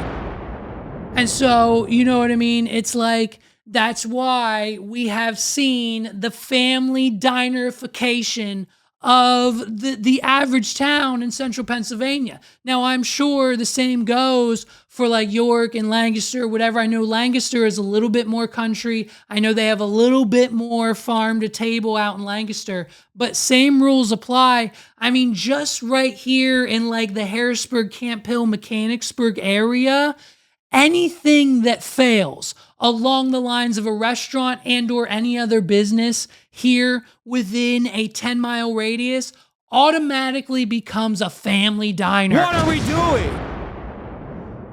And so, you know what I mean? It's like, that's why we have seen the family dinerification of the average town in central Pennsylvania. Now, I'm sure the same goes for like York and Lancaster, whatever. I know Lancaster is a little bit more country. I know they have a little bit more farm to table out in Lancaster, but same rules apply. I mean, just right here in like the Harrisburg, Camp Hill, Mechanicsburg area, anything that fails along the lines of a restaurant and or any other business here within a 10-mile radius automatically becomes a family diner. What are we doing?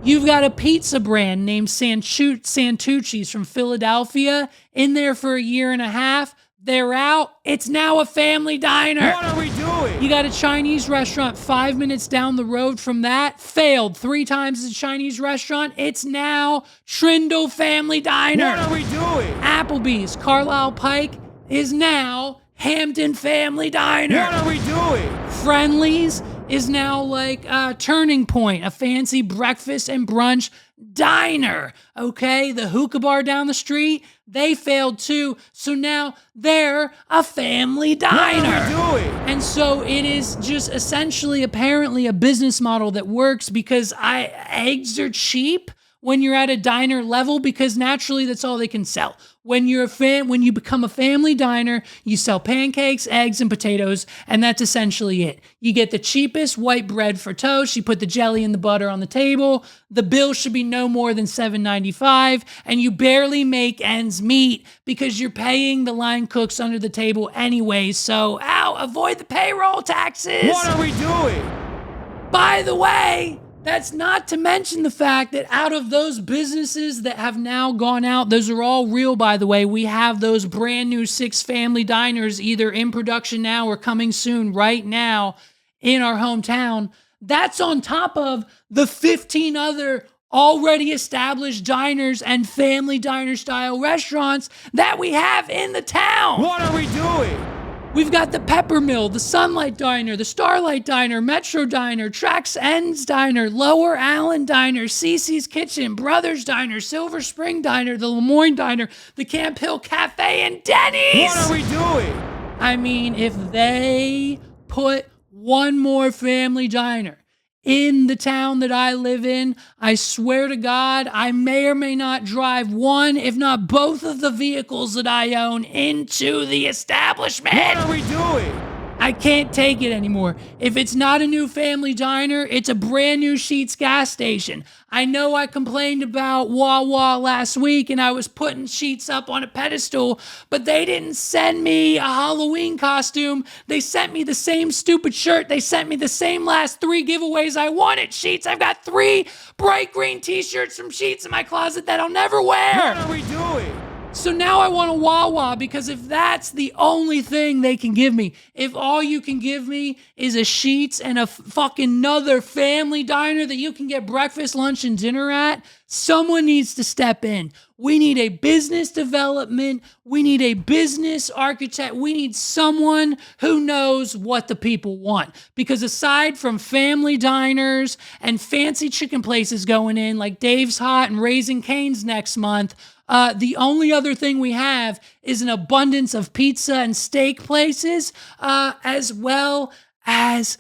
You've got a pizza brand named Santucci's from Philadelphia in there for a year and a half. They're out. It's now a family diner. What are we doing? You got a Chinese restaurant 5 minutes down the road from that. Failed 3 times as a Chinese restaurant. It's now Trindle Family Diner. What are we doing? Applebee's Carlisle Pike is now Hampton Family Diner. What are we doing? Friendly's is now like Turning Point, a fancy breakfast and brunch diner. Okay, the hookah bar down the street, they failed too. So now they're a family diner. What are we doing? And so it is just essentially apparently a business model that works because eggs are cheap when you're at a diner level because naturally that's all they can sell. When you become a family diner, you sell pancakes, eggs, and potatoes, and that's essentially it. You get the cheapest white bread for toast, you put the jelly and the butter on the table, the bill should be no more than $7.95, and you barely make ends meet because you're paying the line cooks under the table anyway, so avoid the payroll taxes. What are we doing? By the way, that's not to mention the fact that out of those businesses that have now gone out, those are all real, by the way. We have those brand new 6 family diners either in production now or coming soon right now in our hometown. That's on top of the 15 other already established diners and family diner style restaurants that we have in the town. What are we doing? We've got the Pepper Mill, the Sunlight Diner, the Starlight Diner, Metro Diner, Trax Ends Diner, Lower Allen Diner, Cece's Kitchen, Brothers Diner, Silver Spring Diner, the Lemoyne Diner, the Camp Hill Cafe, and Denny's. What are we doing? I mean, if they put one more family diner in the town that I live in, I swear to God, I may or may not drive one, if not both of the vehicles that I own into the establishment. What are we doing? I can't take it anymore. If it's not a new family diner, it's a brand new Sheetz gas station. I know I complained about Wawa last week and I was putting Sheetz up on a pedestal, but they didn't send me a Halloween costume. They sent me the same stupid shirt. They sent me the same last 3 giveaways I wanted. Sheetz, I've got 3 bright green t-shirts from Sheetz in my closet that I'll never wear. What are we doing? So now I want a Wawa, because if that's the only thing they can give me, if all you can give me is a Sheetz and a fucking another family diner that you can get breakfast, lunch, and dinner at, someone needs to step in. We need a business development. We need a business architect. We need someone who knows what the people want. Because aside from family diners and fancy chicken places going in like Dave's Hot and Raising Cane's next month, the only other thing we have is an abundance of pizza and steak places, as well as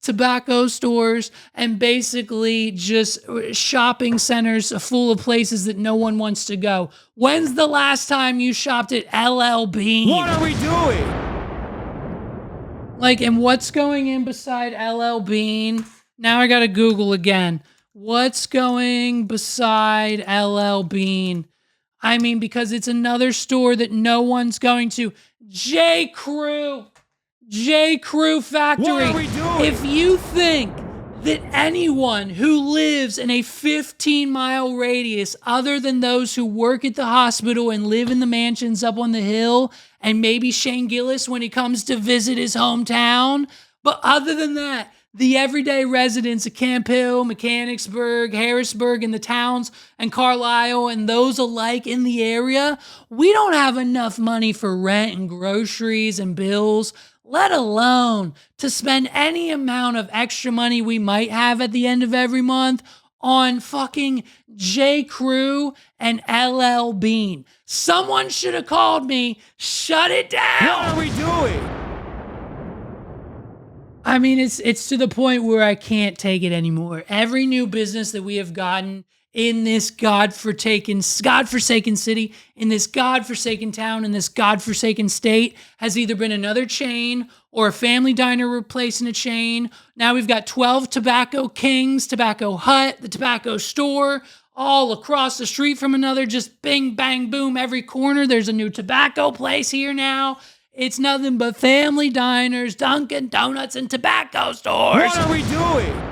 tobacco stores and basically just shopping centers full of places that no one wants to go. When's the last time you shopped at LL Bean? What are we doing? Like, and what's going in beside LL Bean? Now I gotta Google again. What's going beside LL Bean? I mean, because it's another store that no one's going to. J. Crew Factory. What are we doing? If you think that anyone who lives in a 15-mile radius, other than those who work at the hospital and live in the mansions up on the hill, and maybe Shane Gillis when he comes to visit his hometown, but other than that, the everyday residents of Camp Hill, Mechanicsburg, Harrisburg, and the towns, and Carlisle, and those alike in the area, we don't have enough money for rent and groceries and bills, let alone to spend any amount of extra money we might have at the end of every month on fucking J. Crew and LL Bean. Someone should have called me. Shut it down. What are we doing? I mean, it's to the point where I can't take it anymore. Every new business that we have gotten in this godforsaken city, in this godforsaken town, in this godforsaken state, has either been another chain or a family diner replacing a chain. Now we've got 12 Tobacco Kings, Tobacco Hut, the tobacco store, all across the street from another, just bing, bang, boom, every corner. There's a new tobacco place here now. It's nothing but family diners, Dunkin' Donuts, and tobacco stores. What are we doing?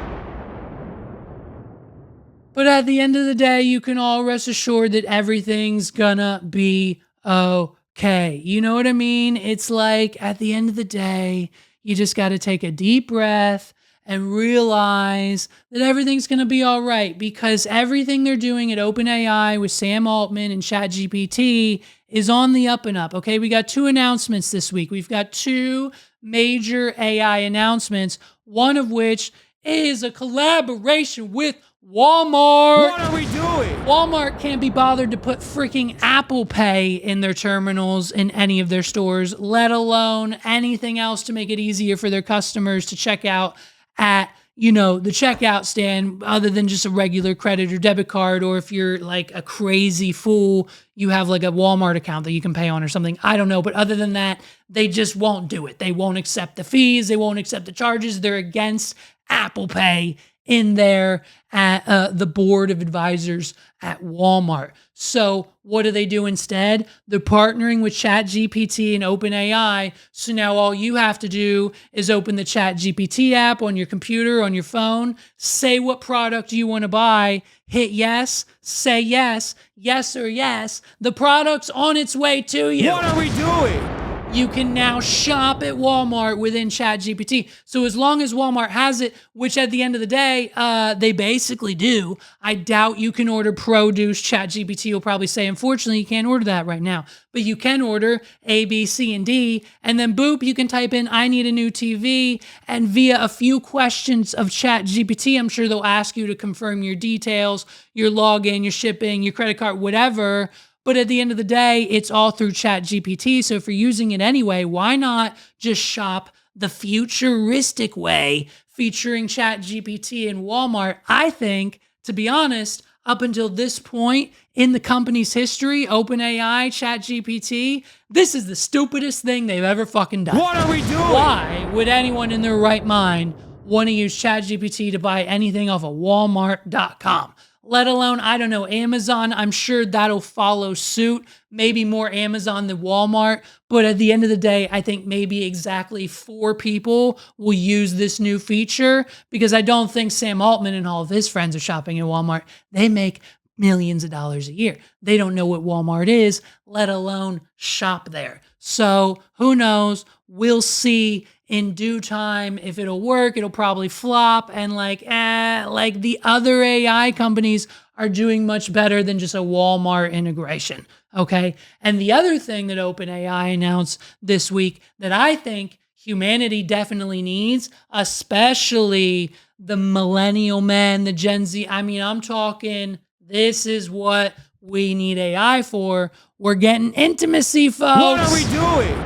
But at the end of the day, you can all rest assured that everything's gonna be okay. You know what I mean? It's like, at the end of the day, you just gotta take a deep breath and realize that everything's gonna be all right, because everything they're doing at OpenAI with Sam Altman and ChatGPT is on the up and up, okay? We got 2 announcements this week. We've got 2 major AI announcements, one of which is a collaboration with Walmart. What are we doing? Walmart can't be bothered to put freaking Apple Pay in their terminals in any of their stores, let alone anything else to make it easier for their customers to check out at, you know, the checkout stand, other than just a regular credit or debit card. Or if you're like a crazy fool, you have like a Walmart account that you can pay on or something. I don't know. But other than that, they just won't do it. They won't accept the fees. They won't accept the charges. They're against Apple Pay in there at the board of advisors at Walmart. So what do they do instead? They're partnering with ChatGPT and OpenAI. So now all you have to do is open the ChatGPT app on your computer, on your phone, say what product you want to buy, hit yes, say yes, yes or yes. The product's on its way to you. What are we doing? You can now shop at Walmart within ChatGPT. So as long as Walmart has it, which at the end of the day, they basically do, I doubt you can order produce. ChatGPT will probably say, unfortunately, you can't order that right now. But you can order A, B, C, and D. And then boop, you can type in, I need a new TV. And via a few questions of ChatGPT, I'm sure they'll ask you to confirm your details, your login, your shipping, your credit card, whatever. But at the end of the day, it's all through ChatGPT. So if you're using it anyway, why not just shop the futuristic way featuring ChatGPT and Walmart? I think, to be honest, up until this point in the company's history, OpenAI, ChatGPT, this is the stupidest thing they've ever fucking done. What are we doing? Why would anyone in their right mind want to use ChatGPT to buy anything off of Walmart.com? Let alone, I don't know, Amazon. I'm sure that'll follow suit. Maybe more Amazon than Walmart. But at the end of the day, I think maybe exactly 4 people will use this new feature, because I don't think Sam Altman and all of his friends are shopping at Walmart. They make millions of dollars a year. They don't know what Walmart is, let alone shop there. So who knows? We'll see in due time if it'll work. It'll probably flop. And like the other AI companies are doing much better than just a Walmart integration. Okay. And the other thing that OpenAI announced this week that I think humanity definitely needs, especially the millennial men, the Gen Z. I mean, I'm talking, this is what we need AI for. We're getting intimacy, folks. What are we doing?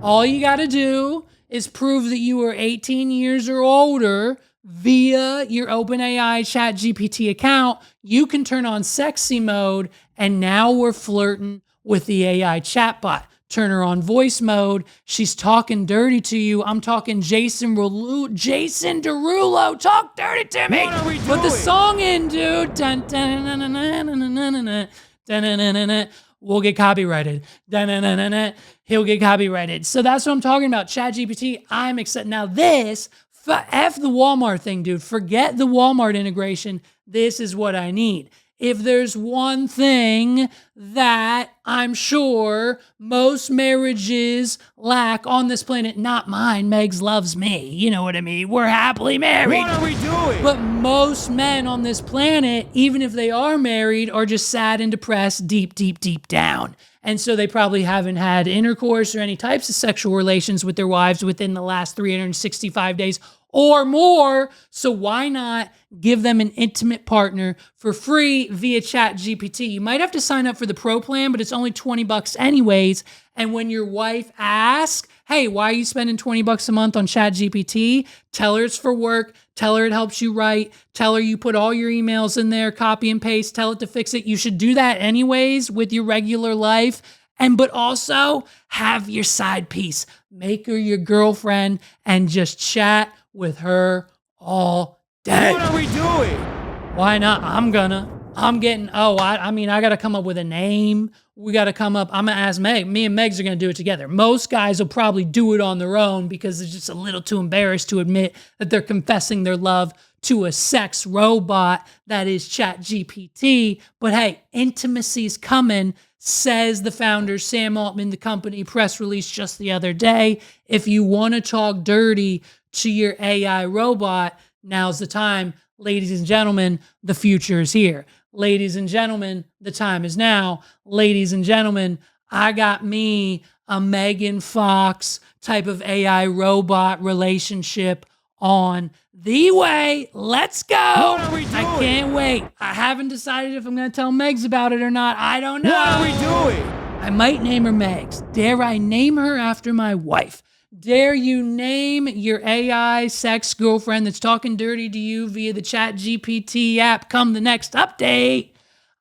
All you got to do is prove that you are 18 years or older via your OpenAI ChatGPT account. You can turn on sexy mode, and now we're flirting with the AI chatbot. Turn her on voice mode. She's talking dirty to you. I'm talking Jason Derulo. Talk dirty to me. What are we doing? Put the song in, dude. Dun, dun, dun, dun, dun, dun, dun, dun, dun, dun, dun, dun. We'll get copyrighted. Dun, dun, dun, dun, dun. He'll get copyrighted. So that's what I'm talking about. ChatGPT, I'm excited. Now this, F the Walmart thing, dude. Forget the Walmart integration. This is what I need. If there's one thing that I'm sure most marriages lack on this planet, not mine, Megs loves me, you know what I mean? We're happily married. What are we doing? But most men on this planet, even if they are married, are just sad and depressed deep, deep, deep down. And so they probably haven't had intercourse or any types of sexual relations with their wives within the last 365 days or more. So why not give them an intimate partner for free via ChatGPT? You might have to sign up for the pro plan, but it's only $20 anyways. And when your wife asks, hey, why are you spending $20 a month on ChatGPT? Tell her it's for work. Tell her it helps you write. Tell her you put all your emails in there, copy and paste. Tell it to fix it. You should do that anyways with your regular life. But also have your side piece. Make her your girlfriend and just chat with her all day. What are we doing? Why not? I got to come up with a name. We got to come up. I'm going to ask Meg. Me and Megs are going to do it together. Most guys will probably do it on their own because they're just a little too embarrassed to admit that they're confessing their love to a sex robot that is ChatGPT. But hey, intimacy's coming, says the founder, Sam Altman, the company press release just the other day. If you want to talk dirty to your AI robot, now's the time. Ladies and gentlemen, the future is here. Ladies and gentlemen, the time is now. Ladies and gentlemen, I got me a Megan Fox type of AI robot relationship on the way. Let's go. What are we doing? I can't wait. I haven't decided if I'm going to tell Megs about it or not. I don't know. What are we doing? I might name her Megs. Dare I name her after my wife? Dare you name your AI sex girlfriend that's talking dirty to you via the ChatGPT app come the next update?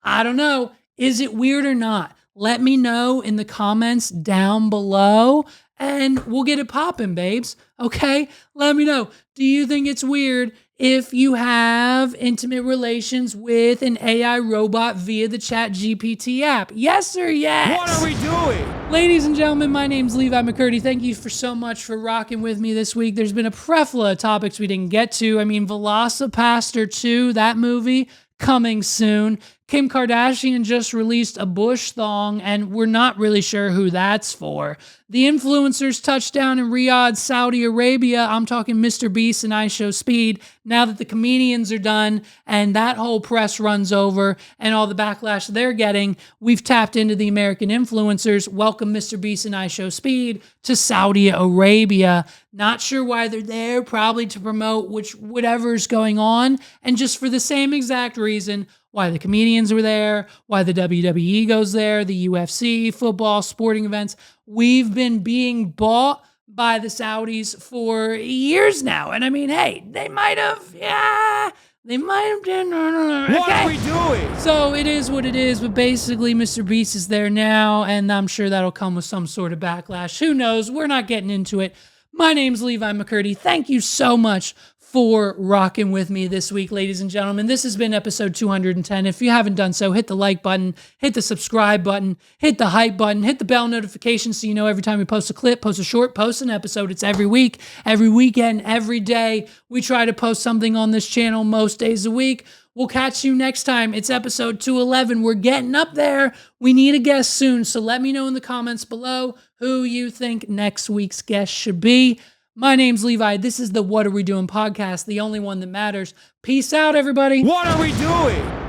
I don't know. Is it weird or not? Let me know in the comments down below and we'll get it popping, babes. Okay? Let me know. Do you think it's weird if you have intimate relations with an AI robot via the ChatGPT app? Yes or yes? What are we doing? Ladies and gentlemen, my name's Levi McCurdy. Thank you for so much for rocking with me this week. There's been a plethora of topics we didn't get to. I mean, Velocipaster 2, that movie, coming soon. Kim Kardashian just released a bush thong, and we're not really sure who that's for. The influencers touchdown in Riyadh, Saudi Arabia. I'm talking Mr. Beast and I Show Speed. Now that the comedians are done and that whole press runs over and all the backlash they're getting, we've tapped into the American influencers. Welcome Mr. Beast and I Show Speed to Saudi Arabia. Not sure why they're there, probably to promote whatever's going on. And just for the same exact reason, why the comedians were there, why the WWE goes there, the UFC, football, sporting events. We've been being bought by the Saudis for years now. And I mean, hey, they might have done. Okay? What are we doing? So it is what it is, but basically Mr. Beast is there now, and I'm sure that'll come with some sort of backlash. Who knows? We're not getting into it. My name's Levi McCurdy. Thank you so much for rocking with me this week, ladies and gentlemen. This has been episode 210. If you haven't done so, hit the like button, hit the subscribe button, hit the hype button, hit the bell notification so you know every time we post a clip, post a short, post an episode. It's every week, every weekend, every day. We try to post something on this channel most days a week. We'll catch you next time. It's episode 211. We're getting up there. We need a guest soon, so let me know in the comments below who you think next week's guest should be. My name's Levi. This is the What Are We Doing podcast, the only one that matters. Peace out, everybody. What are we doing?